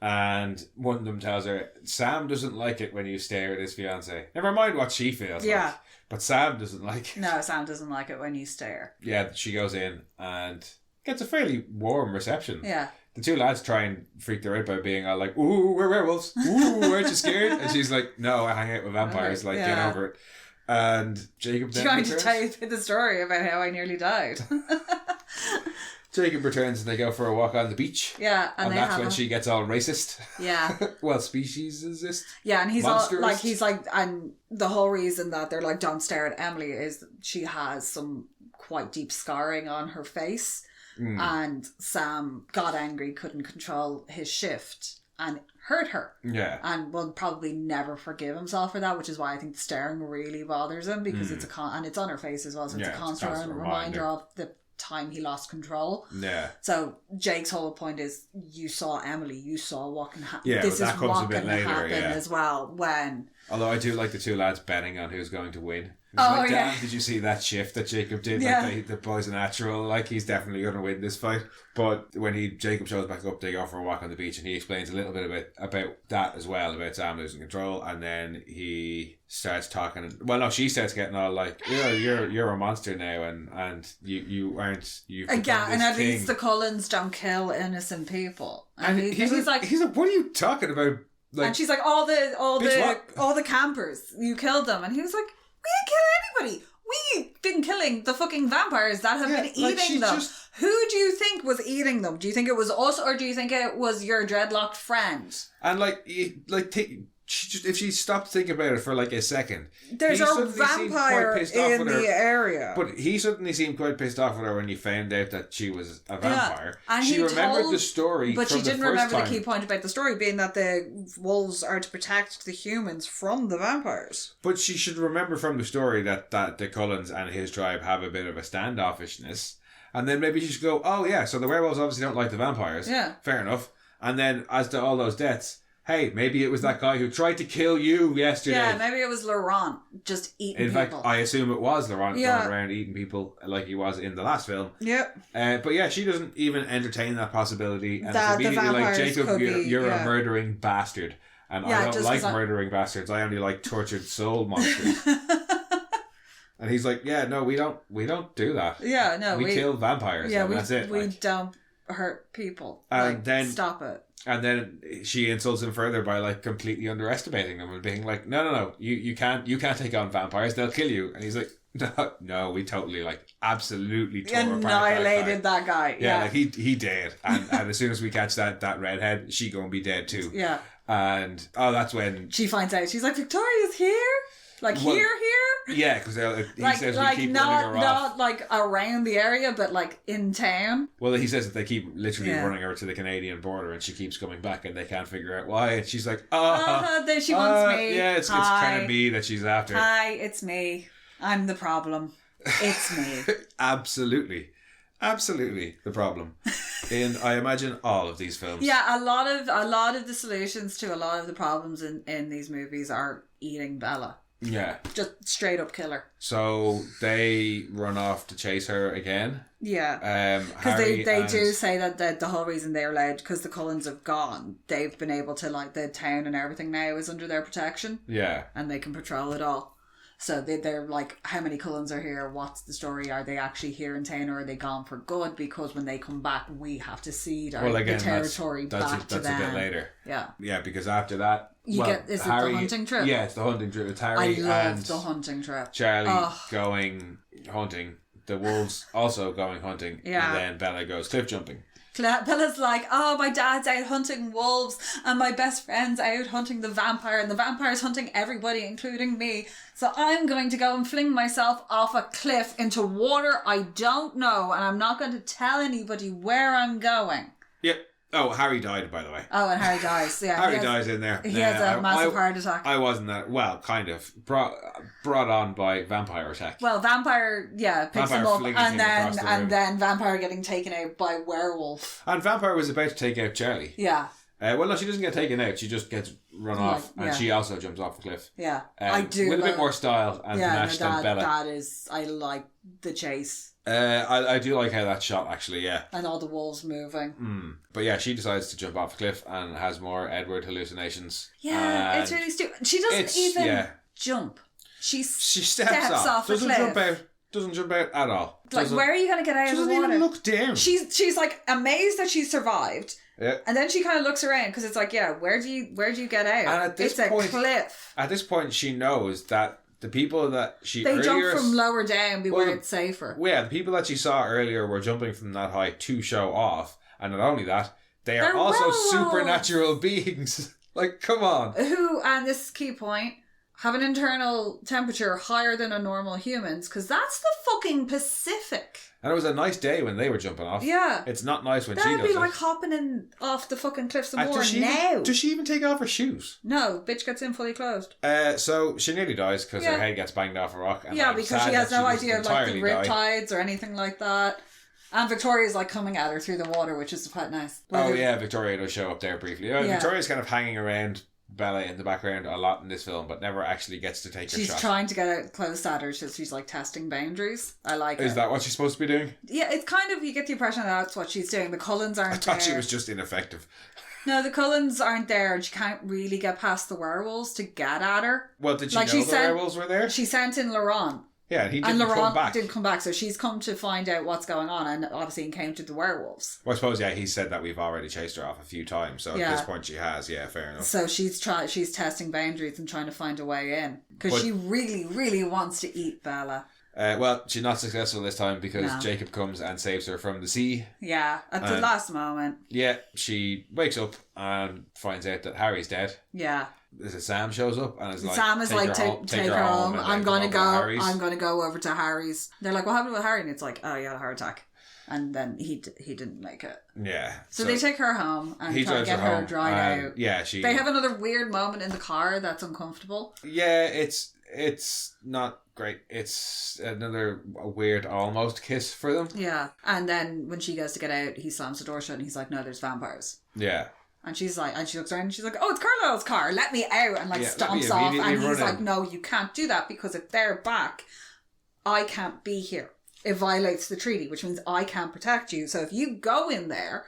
And one of them tells her, Sam doesn't like it when you stare at his fiancé. Never mind what she feels like. But Sam doesn't like it. No, Sam doesn't like it when you stare. Yeah, she goes in and gets a fairly warm reception. Yeah. The two lads try and freak her out by being all like, ooh, we're werewolves. Ooh, aren't you scared? And she's like, no, I hang out with vampires. Like, get over it. And Jacob then Trying to returns. tell you the story about how I nearly died. Jacob returns and they go for a walk on the beach. Yeah, and they that's have when she gets all racist. Yeah. Well, speciesist. Yeah, and he's Monsterist. all like, and the whole reason that they're like, don't stare at Emily is she has some quite deep scarring on her face. And Sam got angry, couldn't control his shift and hurt her. Yeah. And will probably never forgive himself for that, which is why I think the staring really bothers him because it's and it's on her face as well, so it's a constant reminder of the time he lost control. Yeah. So Jake's whole point is, you saw Emily, you saw what can happen. Yeah, this but is that comes what a bit can later, happen yeah. as well when Although I do like the two lads betting on who's going to win. Oh, Damn, did you see that shift that Jacob did? Yeah. Like the boy's a natural. Like, he's definitely going to win this fight. But when Jacob shows back up, they go for a walk on the beach, and he explains a little bit about that as well, about Sam losing control. And then he starts talking. Well, no, she starts getting all like, you're a monster now, and you aren't. You've yeah, and at king. least the Cullens don't kill innocent people. And he's like, what are you talking about? Like, and she's like, all the campers, you killed them. And he was like, we didn't kill anybody. We've been killing the fucking vampires that have been eating them. Who do you think was eating them? Do you think it was us, or do you think it was your dreadlocked friend? And if she stopped thinking about it for like a second, there's a vampire in the area. But he suddenly seemed quite pissed off with her when he found out that she was a vampire. Yeah. And she remembered the story, but from she didn't the first remember time. the key point about the story being that the wolves are to protect the humans from the vampires. But she should remember from the story that the Cullens and his tribe have a bit of a standoffishness. And then maybe she should go, oh yeah, so the werewolves obviously don't like the vampires. Yeah. Fair enough. And then as to all those deaths, hey, maybe it was that guy who tried to kill you yesterday. Yeah, maybe it was Laurent just eating people. In fact, I assume it was Laurent going around eating people like he was in the last film. Yep. But yeah, she doesn't even entertain that possibility. And that it's immediately like, Jacob, you're a murdering bastard. And I don't like murdering bastards. I only like tortured soul monsters. And he's like, yeah, no, we don't do that. Yeah, no. We kill vampires. Yeah, and that's it. We don't hurt people. And then stop it. And then she insults him further by like completely underestimating them and being like, no, you can't take on vampires, they'll kill you. And he's like, no, we totally like absolutely tore annihilated that guy. Yeah, like he dead. And as soon as we catch that redhead, she gonna be dead too. Yeah. And that's when she finds out. She's like, Victoria's here. Like here. Yeah, because he says we keep running her off. Not like around the area, but like in town. Well, he says that they keep literally running her to the Canadian border, and she keeps coming back, and they can't figure out why. And she's like, she wants me. Yeah, it's kind of me that she's after. Hi, it's me. I'm the problem. It's me. Absolutely the problem in, I imagine, all of these films. Yeah, a lot of the solutions to a lot of the problems in these movies are eating Bella. Yeah. Just straight up killer. So they run off to chase her again. Yeah. Because they do say that the whole reason they're allowed, because the Cullens have gone, they've been able to, like, the town and everything now is under their protection. Yeah. And they can patrol it all. So they're like, how many Cullens are here? What's the story? Are they actually here in town, or are they gone for good? Because when they come back, we have to cede the territory back to them. That's a bit later. Yeah. Yeah, because after that, is it the hunting trip? Yeah, it's the hunting trip. It's Harry and the hunting trip. Charlie going hunting. The wolves also going hunting. Yeah. And then Bella goes cliff jumping. Bella's like, oh, my dad's out hunting wolves and my best friend's out hunting the vampire, and the vampire's hunting everybody, including me. So I'm going to go and fling myself off a cliff into water I don't know, and I'm not going to tell anybody where I'm going. Yep. Oh, Harry died, by the way. Oh, and Harry dies. Yeah, Harry dies in there. He has a massive heart attack. I wasn't that, well, kind of brought on by vampire attack. Well, vampire, picks him up, and then vampire getting taken out by werewolf. And vampire was about to take out Charlie. Yeah. Well, no, she doesn't get taken out. She just gets run off, and she also jumps off a cliff. Yeah, I do. With a bit more style and panache than Bella. That is, I like the chase. I do like how that's shot, actually, yeah. And all the wolves moving. But yeah, she decides to jump off a cliff and has more Edward hallucinations. Yeah, it's really stupid. She doesn't even jump. She steps off a cliff. Doesn't jump out at all. Like, where are you going to get out of the water? Doesn't even look down. She's like amazed that she survived. Yeah. And then she kind of looks around, because it's like, where do you get out? And at this point, it's a cliff. At this point, she knows that the people that they jump from lower down where it's safer. Yeah, the people that she saw earlier were jumping from that height to show off, and not only that, they're also supernatural beings. Like, come on. Who, and this is key point, have an internal temperature higher than a normal human's, because that's the fucking Pacific. And it was a nice day when they were jumping off. Yeah. It's not nice when she does it. That'd be like hopping in off the fucking cliff some more now. Does she even take off her shoes? No, bitch gets in fully clothed. So she nearly dies because her head gets banged off a rock. And because she has no idea of like the riptides or anything like that. And Victoria's like coming at her through the water, which is quite nice. Victoria does show up there briefly. Victoria's kind of hanging around Bella in the background a lot in this film, but never actually gets to take her shot. She's trying to get it close at her, so she's like testing boundaries. I like it. Is that what she's supposed to be doing? Yeah, it's kind of, you get the impression that that's what she's doing. The Cullens aren't I thought there. she was just ineffective. No, the Cullens aren't there, and she can't really get past the werewolves to get at her. Well, did she know the werewolves were there? She sent in Laurent. Yeah, and he didn't come back. Didn't come back, so she's come to find out what's going on, and obviously encountered the werewolves. Well, I suppose, yeah, he said that we've already chased her off a few times, so at this point she has, yeah, fair enough. So she's testing boundaries and trying to find a way in, because she really, really wants to eat Bella. Well, she's not successful this time because Jacob comes and saves her from the sea. Yeah, at the last moment. Yeah, she wakes up and finds out that Harry's dead. Yeah. Sam shows up and is like, Sam is like, take her home. I'm gonna go over to Harry's. They're like, what happened with Harry? And it's like, oh, he had a heart attack, and then he didn't make it. Yeah. So they take her home and try to get her dried out. Yeah, they have another weird moment in the car that's uncomfortable. Yeah, it's not great. It's another weird almost kiss for them. Yeah, and then when she goes to get out, he slams the door shut and he's like, no, there's vampires. Yeah. And she's like, and she looks around and she's like, oh, it's Carlisle's car, let me out, and like stomps off, and he's like, no, you can't do that, because if they're back, I can't be here. It violates the treaty, which means I can't protect you. So if you go in there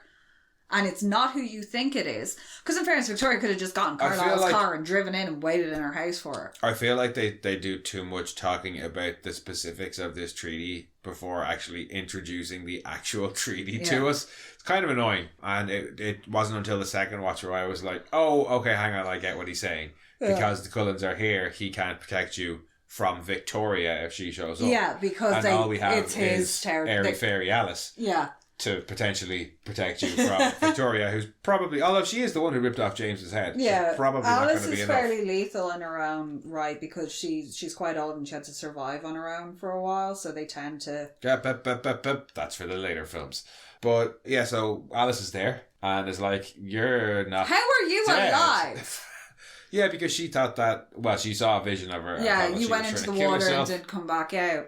and it's not who you think it is, because in fairness, Victoria could have just gotten Carlisle's car and driven in and waited in her house for her. I feel like they do too much talking about the specifics of this treaty before actually introducing the actual treaty to us. It's kind of annoying, and it wasn't until the second watch where I was like, oh, okay, hang on, I get what he's saying. Because the Cullens are here, he can't protect you from Victoria if she shows up. Yeah, because all we have it's his territory. Airy Fairy Alice. Yeah. To potentially protect you from Victoria, who's probably, although she is the one who ripped off James's head, probably Alice not going to be enough. Alice is fairly lethal in her own right, because she's quite old and she had to survive on her own for a while, so they tend to... That's for the later films. But yeah, so Alice is there and is like, you're not How are you dead. Alive? Yeah, because she thought that, well, she saw a vision of her. Yeah, you went into the water and didn't come back out.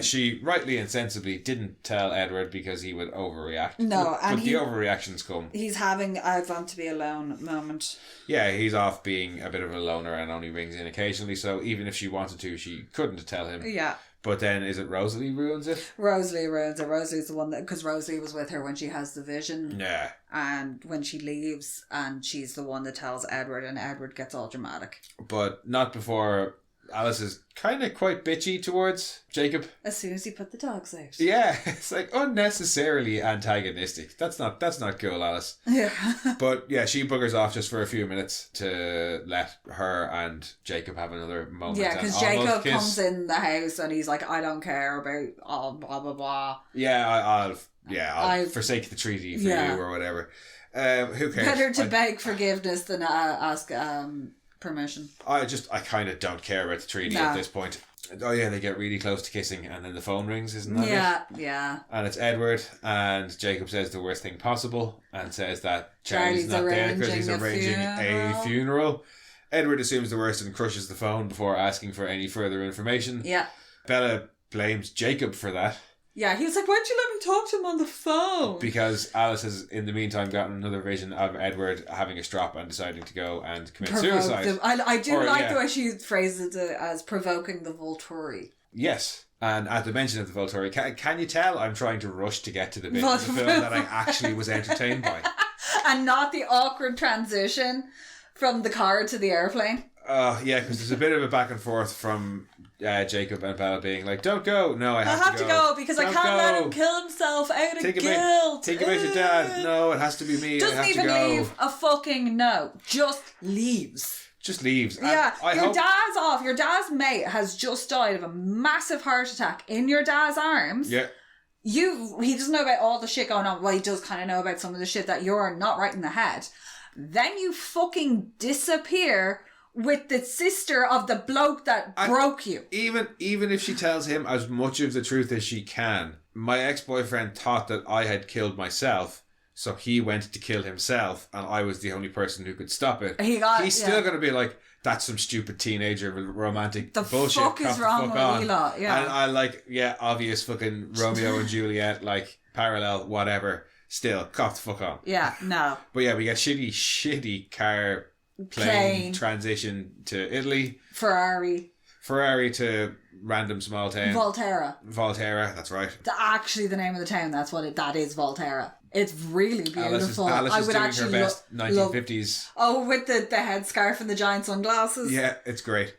She rightly and sensibly didn't tell Edward because he would overreact. No, but the overreactions come. He's having I want to be alone moment. Yeah, he's off being a bit of a loner and only rings in occasionally, so even if she wanted to, she couldn't tell him. Yeah. But then, is it Rosalie ruins it? Rosalie ruins it. Rosalie's the one that... Because Rosalie was with her when she has the vision. Yeah. And when she leaves, and she's the one that tells Edward, and Edward gets all dramatic. But not before... Alice is kind of quite bitchy towards Jacob. As soon as he put the dogs out. Yeah, it's like unnecessarily antagonistic. That's not cool, Alice. Yeah. But yeah, she buggers off just for a few minutes to let her and Jacob have another moment. Yeah, because Jacob comes in the house and he's like, I don't care about all blah blah blah. Yeah, I'll forsake the treaty for you or whatever. Who cares? Better to beg forgiveness than ask permission. I kind of don't care about the treaty at this point. Oh yeah, they get really close to kissing and then the phone rings, isn't that it? Yeah. And it's Edward, and Jacob says the worst thing possible and says that Charlie's not there because he's arranging a funeral. Edward assumes the worst and crushes the phone before asking for any further information. Yeah. Bella blames Jacob for that. Yeah, he was like, why don't you let me talk to him on the phone? Because Alice has, in the meantime, gotten another vision of Edward having a strop and deciding to go and commit suicide. I do like the way she phrases it as provoking the Volturi. Yes. And at the mention of the Volturi, can you tell I'm trying to rush to get to the bit of the film that I actually was entertained by? And not the awkward transition from the car to the airplane. Yeah, because there's a bit of a back and forth from... Jacob and Bella being like, don't go. No, I have to go because I can't let him kill himself out of guilt. Think about your dad. No, it has to be me. Doesn't even leave a fucking note. Just leaves. Yeah, dad's off. Your dad's mate has just died of a massive heart attack in your dad's arms. Yeah. He doesn't know about all the shit going on. Well, he does kind of know about some of the shit that you're not right in the head. Then you fucking disappear with the sister of the bloke that broke you. Even if she tells him as much of the truth as she can, my ex-boyfriend thought that I had killed myself, so he went to kill himself, and I was the only person who could stop it. He's still going to be like, that's some stupid teenager romantic bullshit. The fuck is wrong with you lot? Yeah. And I like, obvious fucking Romeo and Juliet, like, parallel, whatever. Still, cop the fuck on. Yeah, no. But yeah, we get shitty car plane transition to Italy. Ferrari to random small town. Volterra, that's right. Actually, the name of the town, that is Volterra. It's really beautiful. Alice is doing her best 1950s. With the headscarf and the giant sunglasses. Yeah, it's great.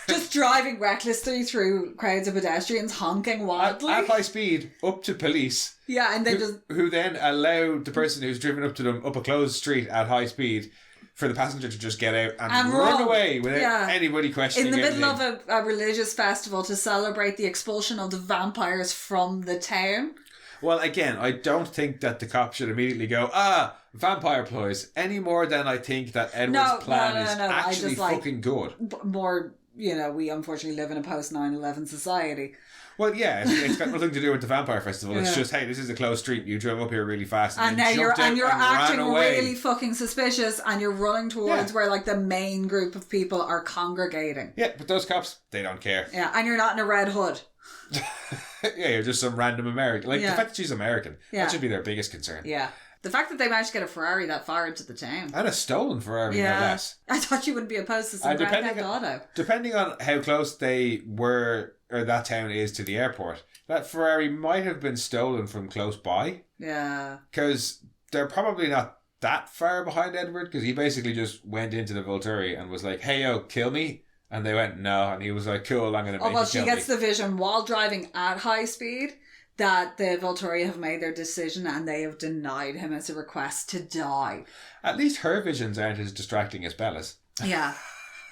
Just driving recklessly through crowds of pedestrians, honking wildly. At high speed, up to police. Yeah, and they who then allow the person who's driven up to them up a closed street at high speed for the passenger to just get out and run away without anybody questioning in the middle anything. of a religious festival to celebrate the expulsion of the vampires from the town. Well, again, I don't think that the cop should immediately go, vampire ploys, any more than I think that Edward's plan is actually fucking good. More, we unfortunately live in a post 9/11 society. Well, yeah, it's got nothing to do with the vampire festival. It's just, hey, this is a closed street. You drove up here really fast, and now you're acting really fucking suspicious, and you're running towards where the main group of people are congregating. Yeah, but those cops, they don't care. Yeah, and you're not in a red hood. Yeah, you're just some random American. The fact that she's American, that should be their biggest concern. Yeah. The fact that they managed to get a Ferrari that far into the town. And a stolen Ferrari, no less. I thought you wouldn't be opposed to some Grand Theft Auto. Depending on how close they were, or that town is to the airport, that Ferrari might have been stolen from close by. Yeah. Because they're probably not that far behind Edward, because he basically just went into the Volturi and was like, hey, yo, kill me. And they went, no. And he was like, cool, I'm going to make you kill me. She gets the vision while driving at high speed that the Volturi have made their decision and they have denied him as a request to die. At least her visions aren't as distracting as Bella's. Yeah.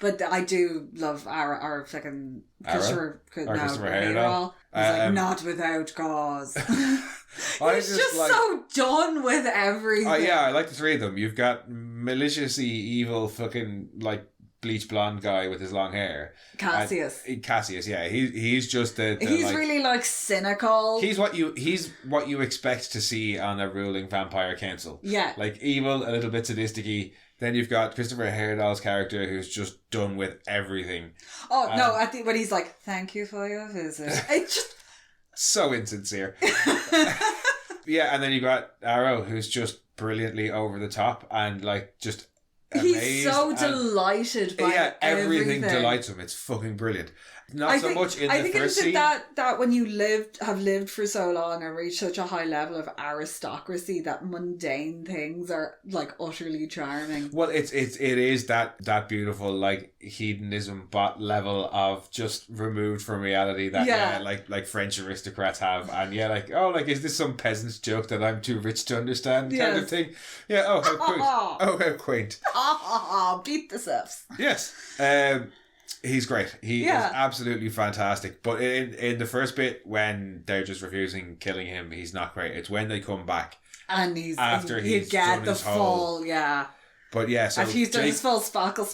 But I do love our fucking Christopher Heyerdahl. He's not without cause. He's just so done with everything. Oh yeah, I like the three of them. You've got maliciously evil fucking bleach blonde guy with his long hair. Cassius, yeah. He's just he's really cynical. He's what you expect to see on a ruling vampire council. Yeah. Evil, a little bit sadistic-y. Then you've got Christopher Heyerdahl's character who's just done with everything. Oh, no, I think when he's like, thank you for your visit. It's just... so insincere. Yeah, and then you got Arrow who's just brilliantly over the top and just amazed. He's so delighted by everything delights him. It's fucking brilliant. Not so much in the first scene. I think it's that when you have lived for so long and reach such a high level of aristocracy that mundane things are utterly charming. Well, it is that beautiful hedonism bot level of just removed from reality that French aristocrats have, and is this some peasant's joke that I'm too rich to understand kind of thing? Yeah. Oh, how quaint! Oh, how quaint! Beat the Sifs. Yes. He's great. He is absolutely fantastic. But in the first bit, when they're just refusing killing him, he's not great. It's when they come back. And he's done his full, But yeah, so he's done his full sparkle.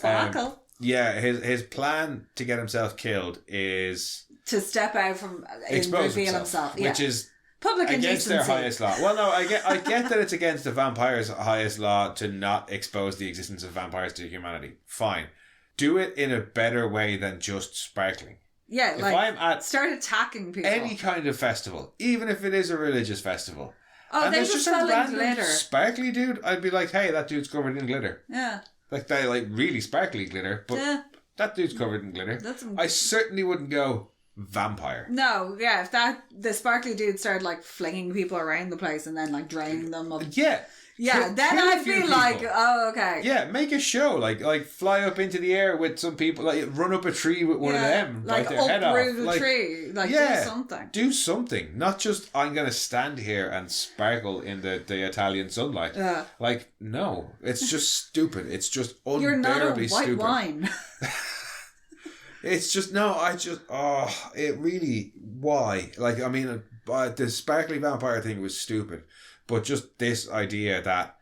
His plan to get himself killed is to step out from and reveal himself. Which is public against indecency. their highest law. Well, no, I get that it's against the vampires' highest law to not expose the existence of vampires to humanity. Fine. Do it in a better way than just sparkling. Yeah, if I'm at start attacking people. Any kind of festival, even if it is a religious festival. Oh, and they there's just a random glitter. Sparkly dude, I'd be like, hey, that dude's covered in glitter. Yeah. They really sparkly glitter, but that dude's covered in glitter. I certainly wouldn't go vampire. No, yeah, if the sparkly dude started flinging people around the place and then draining them of... Yeah, then I'd be like, oh, okay. Yeah, make a show, like fly up into the air with some people, run up a tree with one of them, bite their head off. Uproot a tree, do something. Do something, not just I'm gonna stand here and sparkle in the Italian sunlight. Yeah. No, it's just stupid. It's just unbearably You're not a white stupid. Wine. It's just it really, why? The sparkly vampire thing was stupid. But just this idea that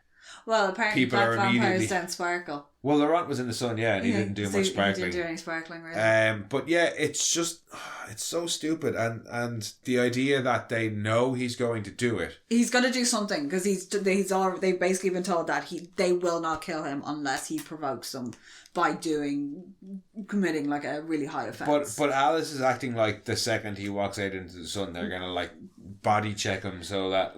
apparently people are vampires don't sparkle. Well, Laurent was in the sun, and he didn't do much sparkling. He didn't do any sparkling, really. But yeah, it's just it's so stupid, and the idea that they know he's going to do it. He's going to do something because they've basically been told that they will not kill him unless he provokes them by committing a really high offense. But Alice is acting like the second he walks out into the sun, they're gonna body check him so that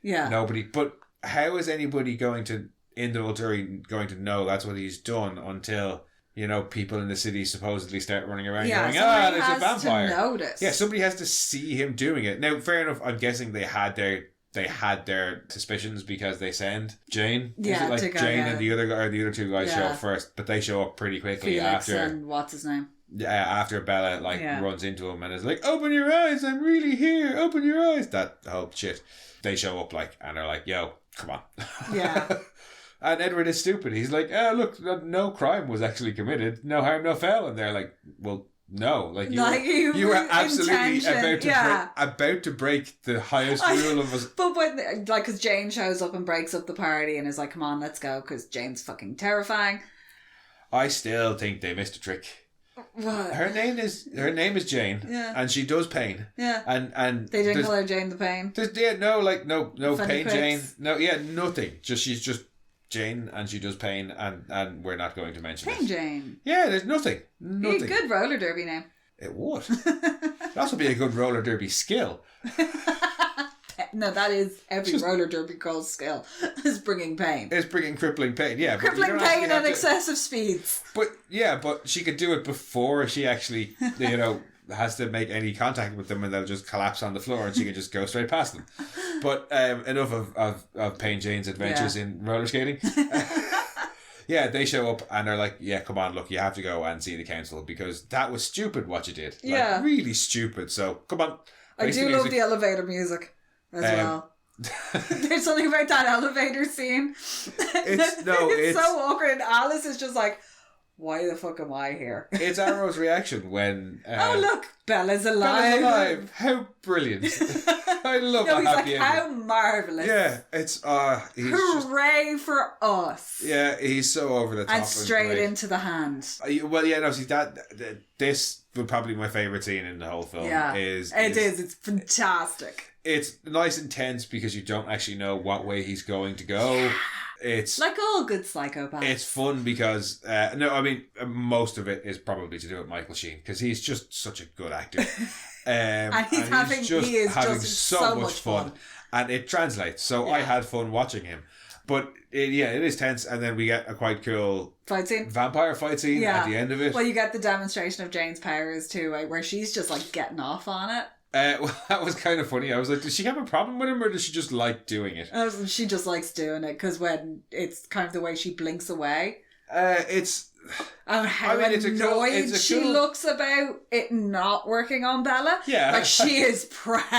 nobody. But how is anybody going to individual going to know that's what he's done until, you know, people in the city supposedly start running around going, there's a vampire. To notice. Yeah, somebody has to see him doing it. Now, fair enough, I'm guessing they had their suspicions because they send Jane. Yeah, is it like Jane and the other guy, or the other two guys show up first, but they show up pretty quickly Felix after. and what's his name? Yeah, after Bella runs into him and is like, "Open your eyes, I'm really here. Open your eyes." That whole shit. They show up and are like, "Yo, come on." Yeah. And Edward is stupid. He's like, "Look, no crime was actually committed. No harm, no foul." And they're like, "Well, no, like you were absolutely about to break the highest rule of us." But when, like, because Jane shows up and breaks up the party and is like, "Come on, let's go," because Jane's fucking terrifying. I still think they missed a trick. What? Her name is Jane, and she does pain. Yeah, and they didn't call her Jane the Pain. No Funny pain, quicks. Jane. No, nothing. She's just Jane, and she does pain, and we're not going to mention Pain it. Jane. Yeah, there's nothing. Be a good roller derby name. It would. It'd also be a good roller derby skill. No, that is every roller derby girl's skill, is bringing pain. It's bringing crippling pain, yeah. Crippling pain and excessive speeds. But she could do it before she actually, has to make any contact with them, and they'll just collapse on the floor and she can just go straight past them. But enough of Pain Jane's adventures in roller skating. Yeah, they show up and they're like, "Yeah, come on, look, you have to go and see the council because that was stupid what you did. Like, really stupid. So, come on." I do love the elevator music as well. There's something about that elevator scene. It's so awkward, and Alice is just like, "Why the fuck am I here?" It's Arrow's reaction when... oh, look, Bella's alive. Bella's alive. How brilliant. I love a happy ending. How marvellous. Yeah, it's... hooray for us. Yeah, he's so over the top. And straight into the hand. Well, yeah, no, see, this would probably be my favourite scene in the whole film. Yeah, it's fantastic. It's nice and tense because you don't actually know what way he's going to go. It's like all good psychopaths. It's fun because most of it is probably to do with Michael Sheen because he's just such a good actor, and he is having so much fun, and it translates. So I had fun watching him, but it is tense, and then we get a quite cool vampire fight scene at the end of it. Well, you get the demonstration of Jane's powers too, where she's just like getting off on it. Well, that was kind of funny. I was like, does she have a problem with him or does she just like doing it? She just likes doing it because when it's kind of the way she blinks away. It's... how annoyed she looks about it not working on Bella. Yeah. Like, she is pressed.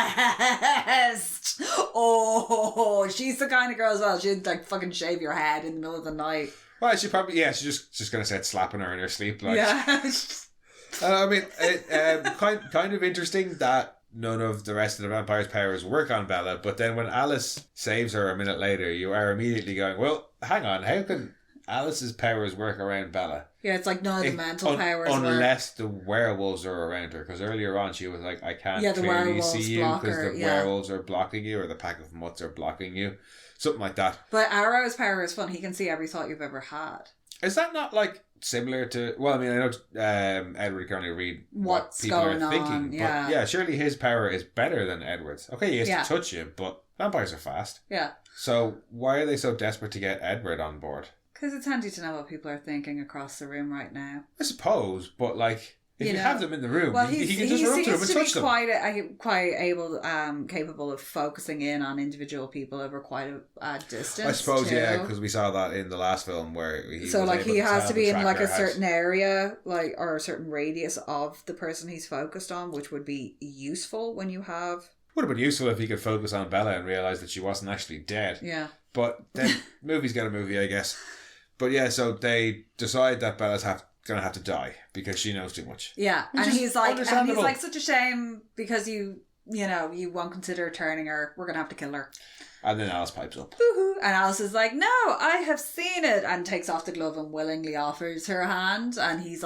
Oh, she's the kind of girl as well. She'd like fucking shave your head in the middle of the night. Well, she probably... Yeah, she's just going to start slapping her in her sleep. Like. Yeah. Kind of interesting that none of the rest of the vampire's powers work on Bella, but then when Alice saves her a minute later, you are immediately going, well, hang on, how can Alice's powers work around Bella? Yeah, it's like none of the mental powers unless the werewolves are around her, because earlier on she was like, I can't clearly see you because the werewolves are blocking you, or the pack of mutts are blocking you. Something like that. But Arrow's power is fun. He can see every thought you've ever had. Is that not like similar to... Well, I mean, I know Edward can only read what people are thinking. Yeah. But yeah, surely his power is better than Edward's. Okay, he has to touch you, but vampires are fast. Yeah. So why are they so desperate to get Edward on board? Because it's handy to know what people are thinking across the room right now. I suppose, but like... If you have them in the room, he can just run to them and touch them. Quite capable of focusing in on individual people over quite a distance. I suppose, because we saw that in the last film where he has to be in like a certain area, or a certain radius of the person he's focused on, which would be useful when you have... Would have been useful if he could focus on Bella and realise that she wasn't actually dead. Yeah. But then, movie's got a movie, I guess. But yeah, so they decide that Bella's gonna have to die because she knows too much. Yeah, and he's like, such a shame because you won't consider turning her. We're gonna have to kill her. And then Alice pipes up. Woo-hoo. And Alice is like, "No, I have seen it," and takes off the glove and willingly offers her hand. And you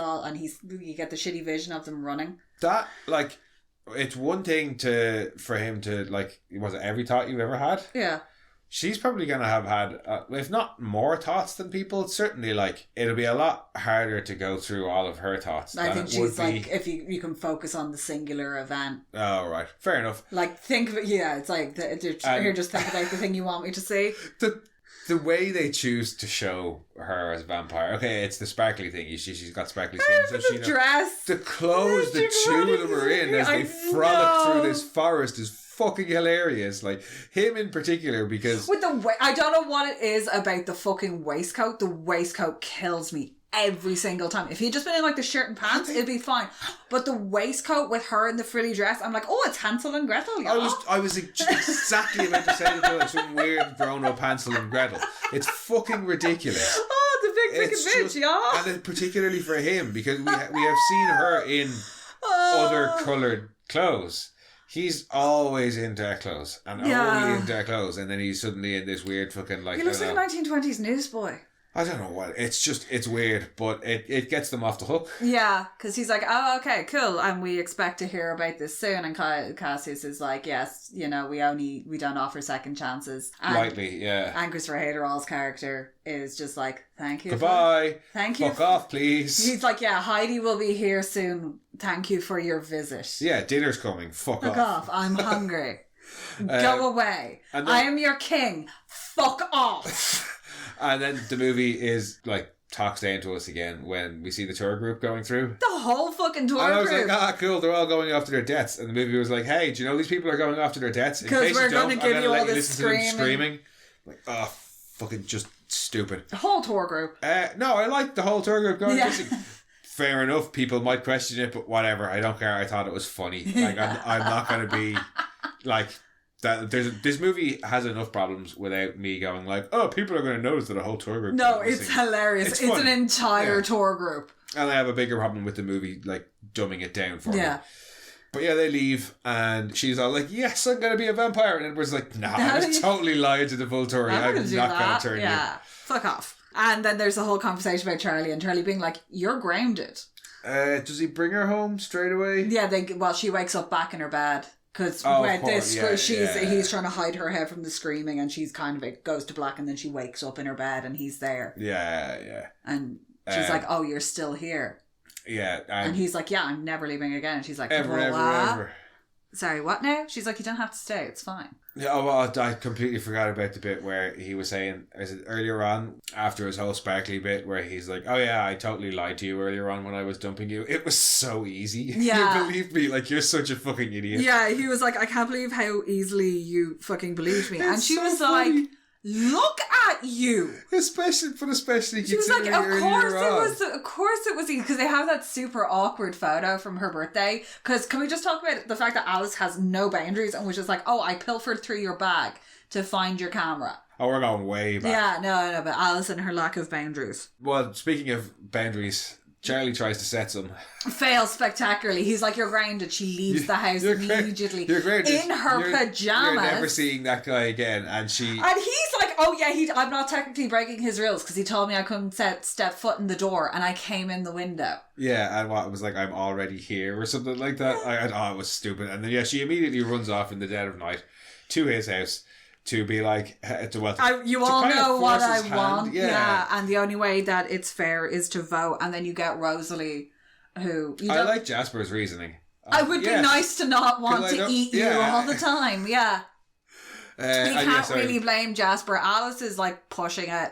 get the shitty vision of them running. That it's one thing for him to was it every thought you've ever had? Yeah. She's probably going to have had, if not more thoughts than people, certainly it'll be a lot harder to go through all of her thoughts. I think she's if you can focus on the singular event. Oh, right. Fair enough. Think of it, it's like, here, just think about the thing you want me to see. The way they choose to show her as a vampire, okay, it's the sparkly thing. She's got sparkly skin. So the dress. The clothes the two of them are in as they frolic through this forest is fucking hilarious. Like, him in particular, because... With the I don't know what it is about the fucking waistcoat. The waistcoat kills me every single time. If he'd just been in like the shirt and pants, it'd be fine. But the waistcoat with her in the frilly dress, I'm like, oh, it's Hansel and Gretel. Yeah. I was exactly about to say that, like some weird grown-up Hansel and Gretel. It's fucking ridiculous. Oh, the big freaking bitch, yeah. And particularly for him, because we have seen her in other coloured clothes. He's always in dark clothes and only in dark clothes, and then he's suddenly in this weird fucking like. He looks like a 1920s newsboy. I don't know what. It's weird, but it gets them off the hook. Yeah, because he's like, oh, okay, cool, and we expect to hear about this soon. And Cassius is like, yes, we don't offer second chances. And, Lightly, yeah. And Christopher Haderall's character is just like, thank you. Goodbye. Thank you. Fuck off, please. He's like, yeah, Heidi will be here soon. Thank you for your visit. Yeah, dinner's coming. Fuck off. I'm hungry. Go away. I am your king. Fuck off. And then the movie is like talks down to us again when we see the tour group going through. The whole fucking tour group. And I was like, cool, they're all going off to their deaths. And the movie was like, hey, do you know these people are going off to their deaths? Because we're going to give you all this screaming. Like, oh, fucking just stupid. The whole tour group. No, I like the whole tour group going. Yeah. Fair enough, people might question it, but whatever. I don't care. I thought it was funny. Like, I'm not going to be like... That this movie has enough problems without me going like, oh, people are going to notice that a whole tour group. No, it's hilarious. It's an entire tour group. And I have a bigger problem with the movie, like, dumbing it down for me. But yeah, they leave, and she's all like, yes, I'm going to be a vampire. And Edward's like, nah, I was totally lying to the full tour. I'm not going to turn you. Fuck off. And then there's a whole conversation about Charlie, and Charlie being like, you're grounded. Does he bring her home straight away? Yeah, she wakes up back in her bed. Because he's trying to hide her head from the screaming, and she's kind of it goes to black, and then she wakes up in her bed, and he's there. Yeah. And she's like, "Oh, you're still here." Yeah. And he's like, "Yeah, I'm never leaving again." And she's like, ever. Sorry, what now? She's like, you don't have to stay. It's fine. Yeah, well, I completely forgot about the bit where he was saying, is it earlier on, after his whole sparkly bit, where he's like, oh yeah, I totally lied to you earlier on when I was dumping you. It was so easy. Yeah. You believed me, like, you're such a fucking idiot. Yeah, he was like, I can't believe how easily you fucking believed me. And she was funny. Like, look at you. Especially she was like, of course it was easy, because they have that super awkward photo from her birthday. Because can we just talk about the fact that Alice has no boundaries and was just like, oh, I pilfered through your bag to find your camera. Oh, we're going way back. Yeah, no, but Alice and her lack of boundaries. Well, speaking of boundaries, Charlie tries to set some. Fails spectacularally. He's like, you're grounded. She leaves the house immediately. You're grounded. In her pajamas. You're never seeing that guy again. And he's like, oh yeah, I'm not technically breaking his rules because he told me I couldn't step foot in the door and I came in the window. Yeah, and it was like, I'm already here or something like that. It was stupid. And then, she immediately runs off in the dead of night to his house. To be like, you all know what I want. Yeah. And the only way that it's fair is to vote. And then you get Rosalie, who... I like Jasper's reasoning. I would be nice to not want to eat you all the time. Yeah. You can't really blame Jasper. Alice is like pushing it.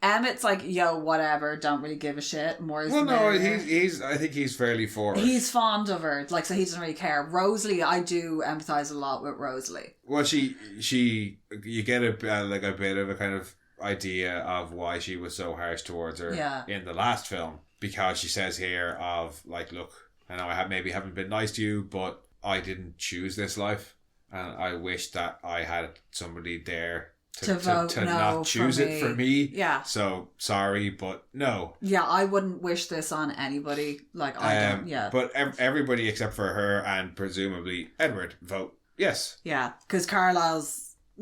Emmett's like, yo, whatever, don't really give a shit. I think he's fairly for it. He's fond of her, like, so he doesn't really care. Rosalie, I do empathise a lot with Rosalie. Well, you get a bit of a kind of idea of why she was so harsh towards her in the last film, because she says here of like, look, I know I maybe haven't been nice to you, but I didn't choose this life, and I wish that I had somebody there to not choose it for me. Yeah. So sorry, but no. Yeah, I wouldn't wish this on anybody. Like, I don't. Yeah. But everybody except for her and presumably Edward vote yes. Yeah, because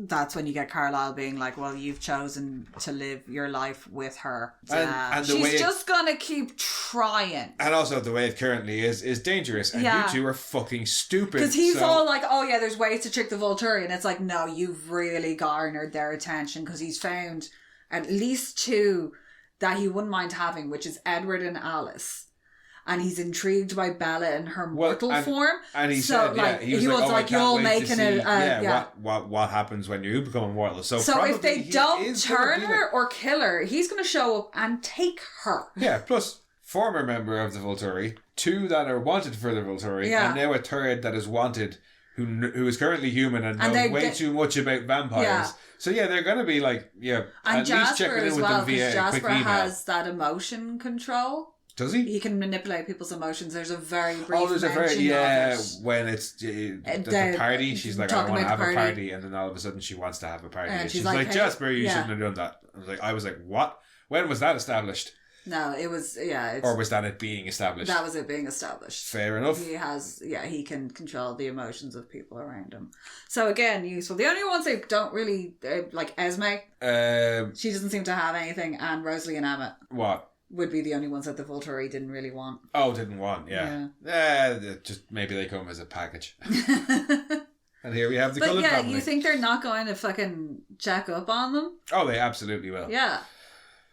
that's when you get Carlisle being like, well, you've chosen to live your life with her. And she's just gonna keep trying. And also the way it currently is dangerous. And you two are fucking stupid. Because he's all like, oh yeah, there's ways to trick the Volturi. And it's like, no, you've really garnered their attention, because he's found at least two that he wouldn't mind having, which is Edward and Alice. and he's intrigued by Bella in her mortal form. And he so, said, like, he was like, you're making it. What happens when you become immortal? So if they don't turn her or kill her, he's going to show up and take her. Yeah. Plus, former member of the Volturi, 2 that are wanted for the Volturi, and now a 3rd that is wanted, who is currently human and knows way too much about vampires. Yeah. So they're going to be like, and at Jasper least checking in as with well, them via Jasper quick email. has that emotion control. Does he? He can manipulate people's emotions. There's a very brief there's a very, mention of it. when it's the party, she's like, I want to have a party, and then all of a sudden she wants to have a party. And she's like, Jasper, you shouldn't have done that. I was like, what? When was that established? No, it was, or was that it being established? That was it being established. Fair enough. He can control the emotions of people around him. So again, useful. The only ones that don't really, like Esme, she doesn't seem to have anything, and Rosalie and Emmett. What? Would be the only ones that the Volturi didn't really want. Oh, didn't want, yeah. Just maybe they come as a package. And here we have the Cullen family. You think they're not going to fucking check up on them? Oh, they absolutely will. Yeah.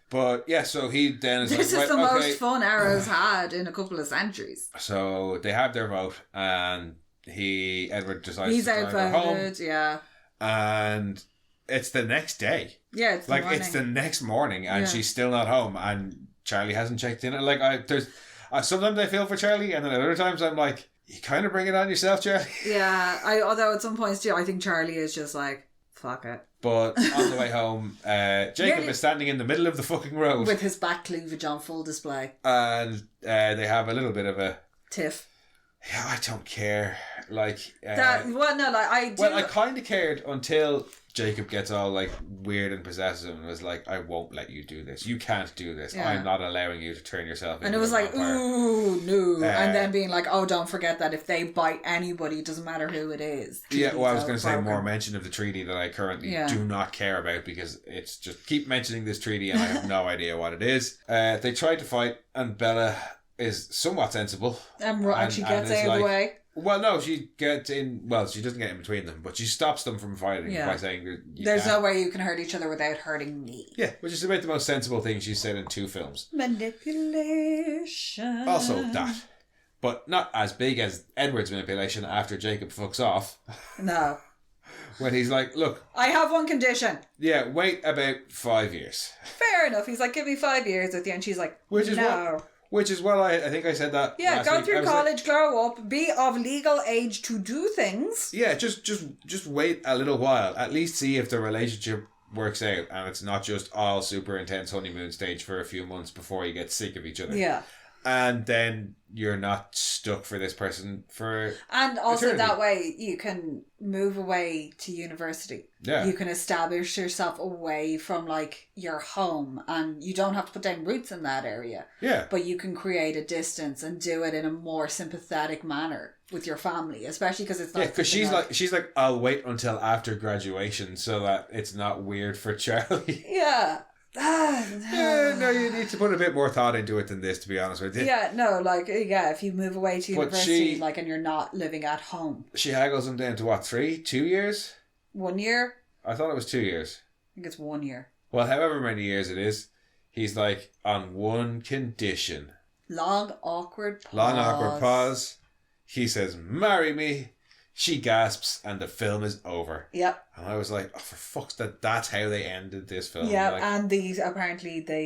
But so he then is this is the most fun Arrow's had in a couple of centuries. So they have their vote, and Edward decides he's to drive her home. Yeah. And it's the next day. Yeah, it's the morning. It's the next morning, and she's still not home, and Charlie hasn't checked in. Like there's sometimes I feel for Charlie, and then at other times I'm like, you kind of bring it on yourself, Charlie. Yeah, although at some points too, I think Charlie is just like, fuck it. But on the way home, Jacob is standing in the middle of the fucking road with his back cleavage on full display, and they have a little bit of a tiff. Yeah, I don't care. I kind of cared until Jacob gets all like weird and possessive and was like, I won't let you do this. You can't do this. Yeah. I'm not allowing you to turn yourself into a vampire. And it was like, ooh, no. And then being like, oh, don't forget that if they bite anybody, it doesn't matter who it is. Yeah, well, I was going to say more mention of the treaty that I currently do not care about, because it's just keep mentioning this treaty and I have no idea what it is. They tried to fight, and Bella is somewhat sensible. And she gets out of the way. Well, no, she gets in. Well, she doesn't get in between them, but she stops them from fighting by saying, "There's no way you can hurt each other without hurting me." Yeah, which is about the most sensible thing she's said in 2 films. Manipulation. Also that, but not as big as Edward's manipulation after Jacob fucks off. No. When he's like, "Look, I have one condition." Yeah, wait about 5 years. Fair enough. He's like, "Give me 5 years." At the end, she's like, Which is what I think I said that. Yeah, last go week. through college, grow up, be of legal age to do things. Yeah, just wait a little while. At least see if the relationship works out, and it's not just all super intense honeymoon stage for a few months before you get sick of each other. Yeah. And then you're not stuck for this person for And also eternity. that way you can move away to university. Yeah. You can establish yourself away from like your home, and you don't have to put down roots in that area. Yeah. But you can create a distance and do it in a more sympathetic manner with your family, especially because it's not. Yeah, because she's like, I'll wait until after graduation so that it's not weird for Charlie. Yeah. No, you need to put a bit more thought into it than this, to be honest with you. Yeah, no, if you move away to university, and you're not living at home. She haggles him down to what, 2 years? 1 year? I thought it was 2 years. I think it's 1 year. Well, however many years it is, he's like, on one condition. Long, awkward pause. He says, marry me. She gasps, and the film is over. Yep. And I was like, oh, for fuck's sake, that's how they ended this film. Yeah, like, and they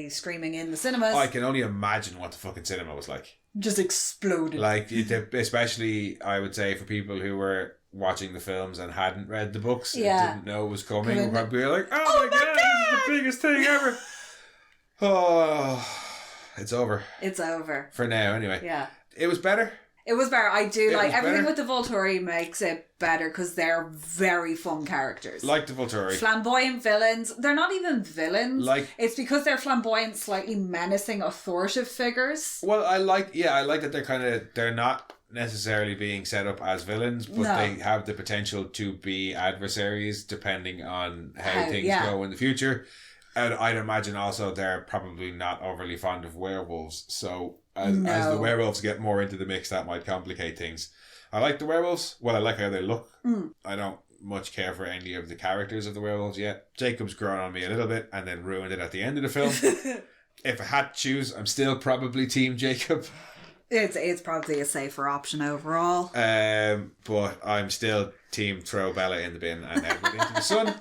screaming in the cinemas. I can only imagine what the fucking cinema was like. Just exploded. Like, especially, I would say, for people who were watching the films and hadn't read the books and didn't know it was coming, would probably be like, oh my god, this is the biggest thing ever. Oh, it's over. It's over. For now, anyway. Yeah. It was better. It was better. I do like everything with the Volturi makes it better because they're very fun characters. Like the Volturi. Flamboyant villains. They're not even villains. It's because they're flamboyant, slightly menacing, authoritative figures. Well, I like that they're not necessarily being set up as villains, but they have the potential to be adversaries depending on how things go in the future. And I'd imagine also they're probably not overly fond of werewolves, so as the werewolves get more into the mix, that might complicate things. I like the werewolves. Well, I like how they look. I don't much care for any of the characters of the werewolves yet. Jacob's grown on me a little bit and then ruined it at the end of the film. If I had to choose, I'm still probably Team Jacob. It's probably a safer option overall. But I'm still team throw Bella in the bin and Edward into the sun.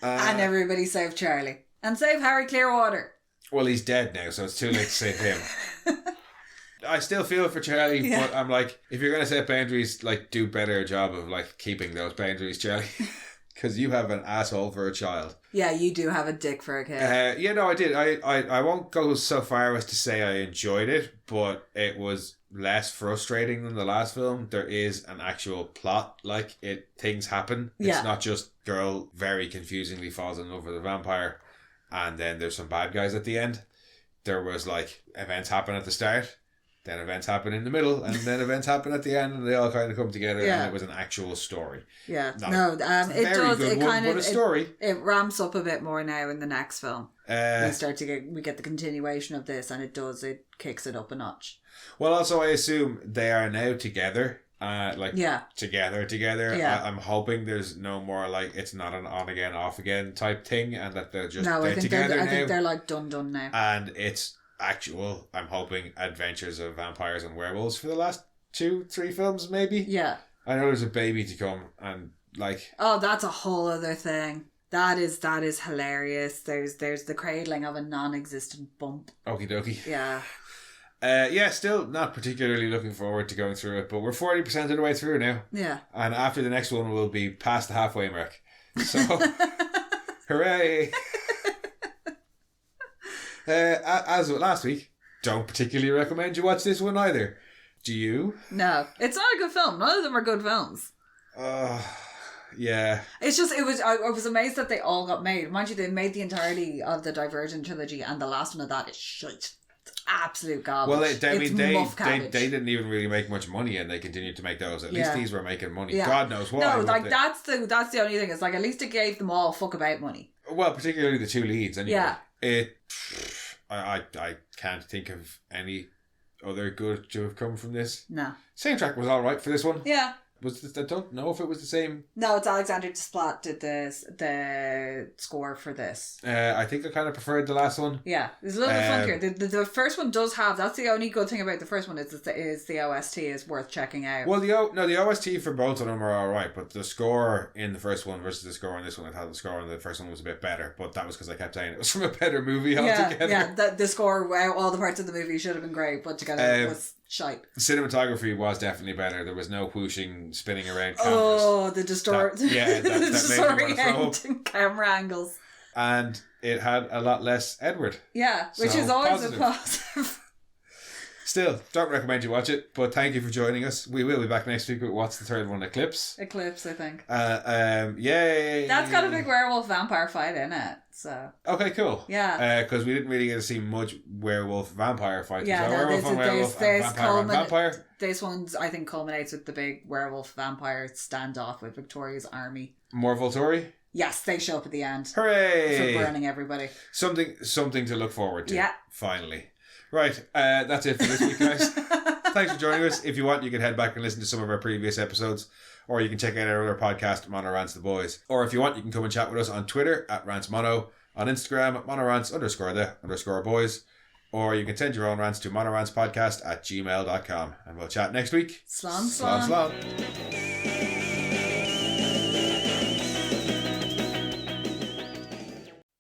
And everybody save Charlie. And save Harry Clearwater. Well, he's dead now, so it's too late to save him. I still feel for Charlie, but I'm like, if you're going to set boundaries, like, do better job of, like, keeping those boundaries, Charlie. Because you have an asshole for a child. Yeah, you do have a dick for a kid. I did. I won't go so far as to say I enjoyed it, but it was less frustrating than the last film. There is an actual plot. Like, things happen. It's not just girl very confusingly falls in love with a vampire and then there's some bad guys at the end. There was, like, events happen at the start, then events happen in the middle, and then events happen at the end, and they all kind of come together, and it was an actual story. Yeah, it does. It kind of but a story. It ramps up a bit more now in the next film. We get the continuation of this, and it kicks it up a notch. Well, also I assume they are now together. Together. Yeah. I'm hoping there's no more, like, it's not an on again, off again type thing, and that they're just I think together they're like done now. And it's actual, I'm hoping, adventures of vampires and werewolves for the last 2-3 films, maybe. Yeah. I know there's a baby to come, and like... Oh, that's a whole other thing. That is hilarious. There's the cradling of a non-existent bump. Okie dokie. Yeah. Still not particularly looking forward to going through it, but we're 40% of the way through now. Yeah. And after the next one, we'll be past the halfway mark. So, hooray! As with last week, don't particularly recommend you watch this one either. Do you? No. It's not a good film. None of them are good films. Yeah. It's just, I was amazed that they all got made. Mind you, they made the entirety of the Divergent trilogy, and the last one of that is shite. Absolute garbage. Well, they didn't even really make much money, and they continued to make those. At least these were making money. Yeah. God knows why. No, like that's the only thing. It's like at least it gave them all fuck about money. Well, particularly the two leads. Anyway. Yeah. I can't think of any other good to have come from this. No. Soundtrack was all right for this one. Yeah. I don't know if it was the same. No, it's Alexander Desplat did the score for this. I think I kind of preferred the last one. Yeah, it's a little bit funkier. The first one does have. That's the only good thing about the first one is the OST is worth checking out. Well, the OST for both of them are all right, but the score in the first one versus the score in this one, I thought the score in the first one was a bit better, but that was because I kept saying it was from a better movie altogether. Yeah, the score, all the parts of the movie should have been great, but together it was shite. The cinematography was definitely better. There was no whooshing, spinning around cameras. Oh, the disorienting camera angles. And it had a lot less Edward. Yeah, which is always a positive. Still, don't recommend you watch it, but thank you for joining us. We will be back next week with what's the third one? Eclipse, I think. Yay! That's got a big werewolf vampire fight in it. So okay, cool. Yeah. Because we didn't really get to see much werewolf vampire fight. Yeah, vampire. This one's, I think, culminates with the big werewolf vampire standoff with Victoria's army. More Volturi? Yes, they show up at the end. Hooray! For burning everybody. Something to look forward to. Yeah. Finally. Right, that's it for this week, guys. Thanks for joining us. If you want, you can head back and listen to some of our previous episodes, or you can check out our other podcast, Mono Rants the Boys. Or if you want, you can come and chat with us on Twitter @RantsMono, on Instagram @monorants_the_boys, or you can send your own rants to monorantspodcast@gmail.com. And we'll chat next week. Slán.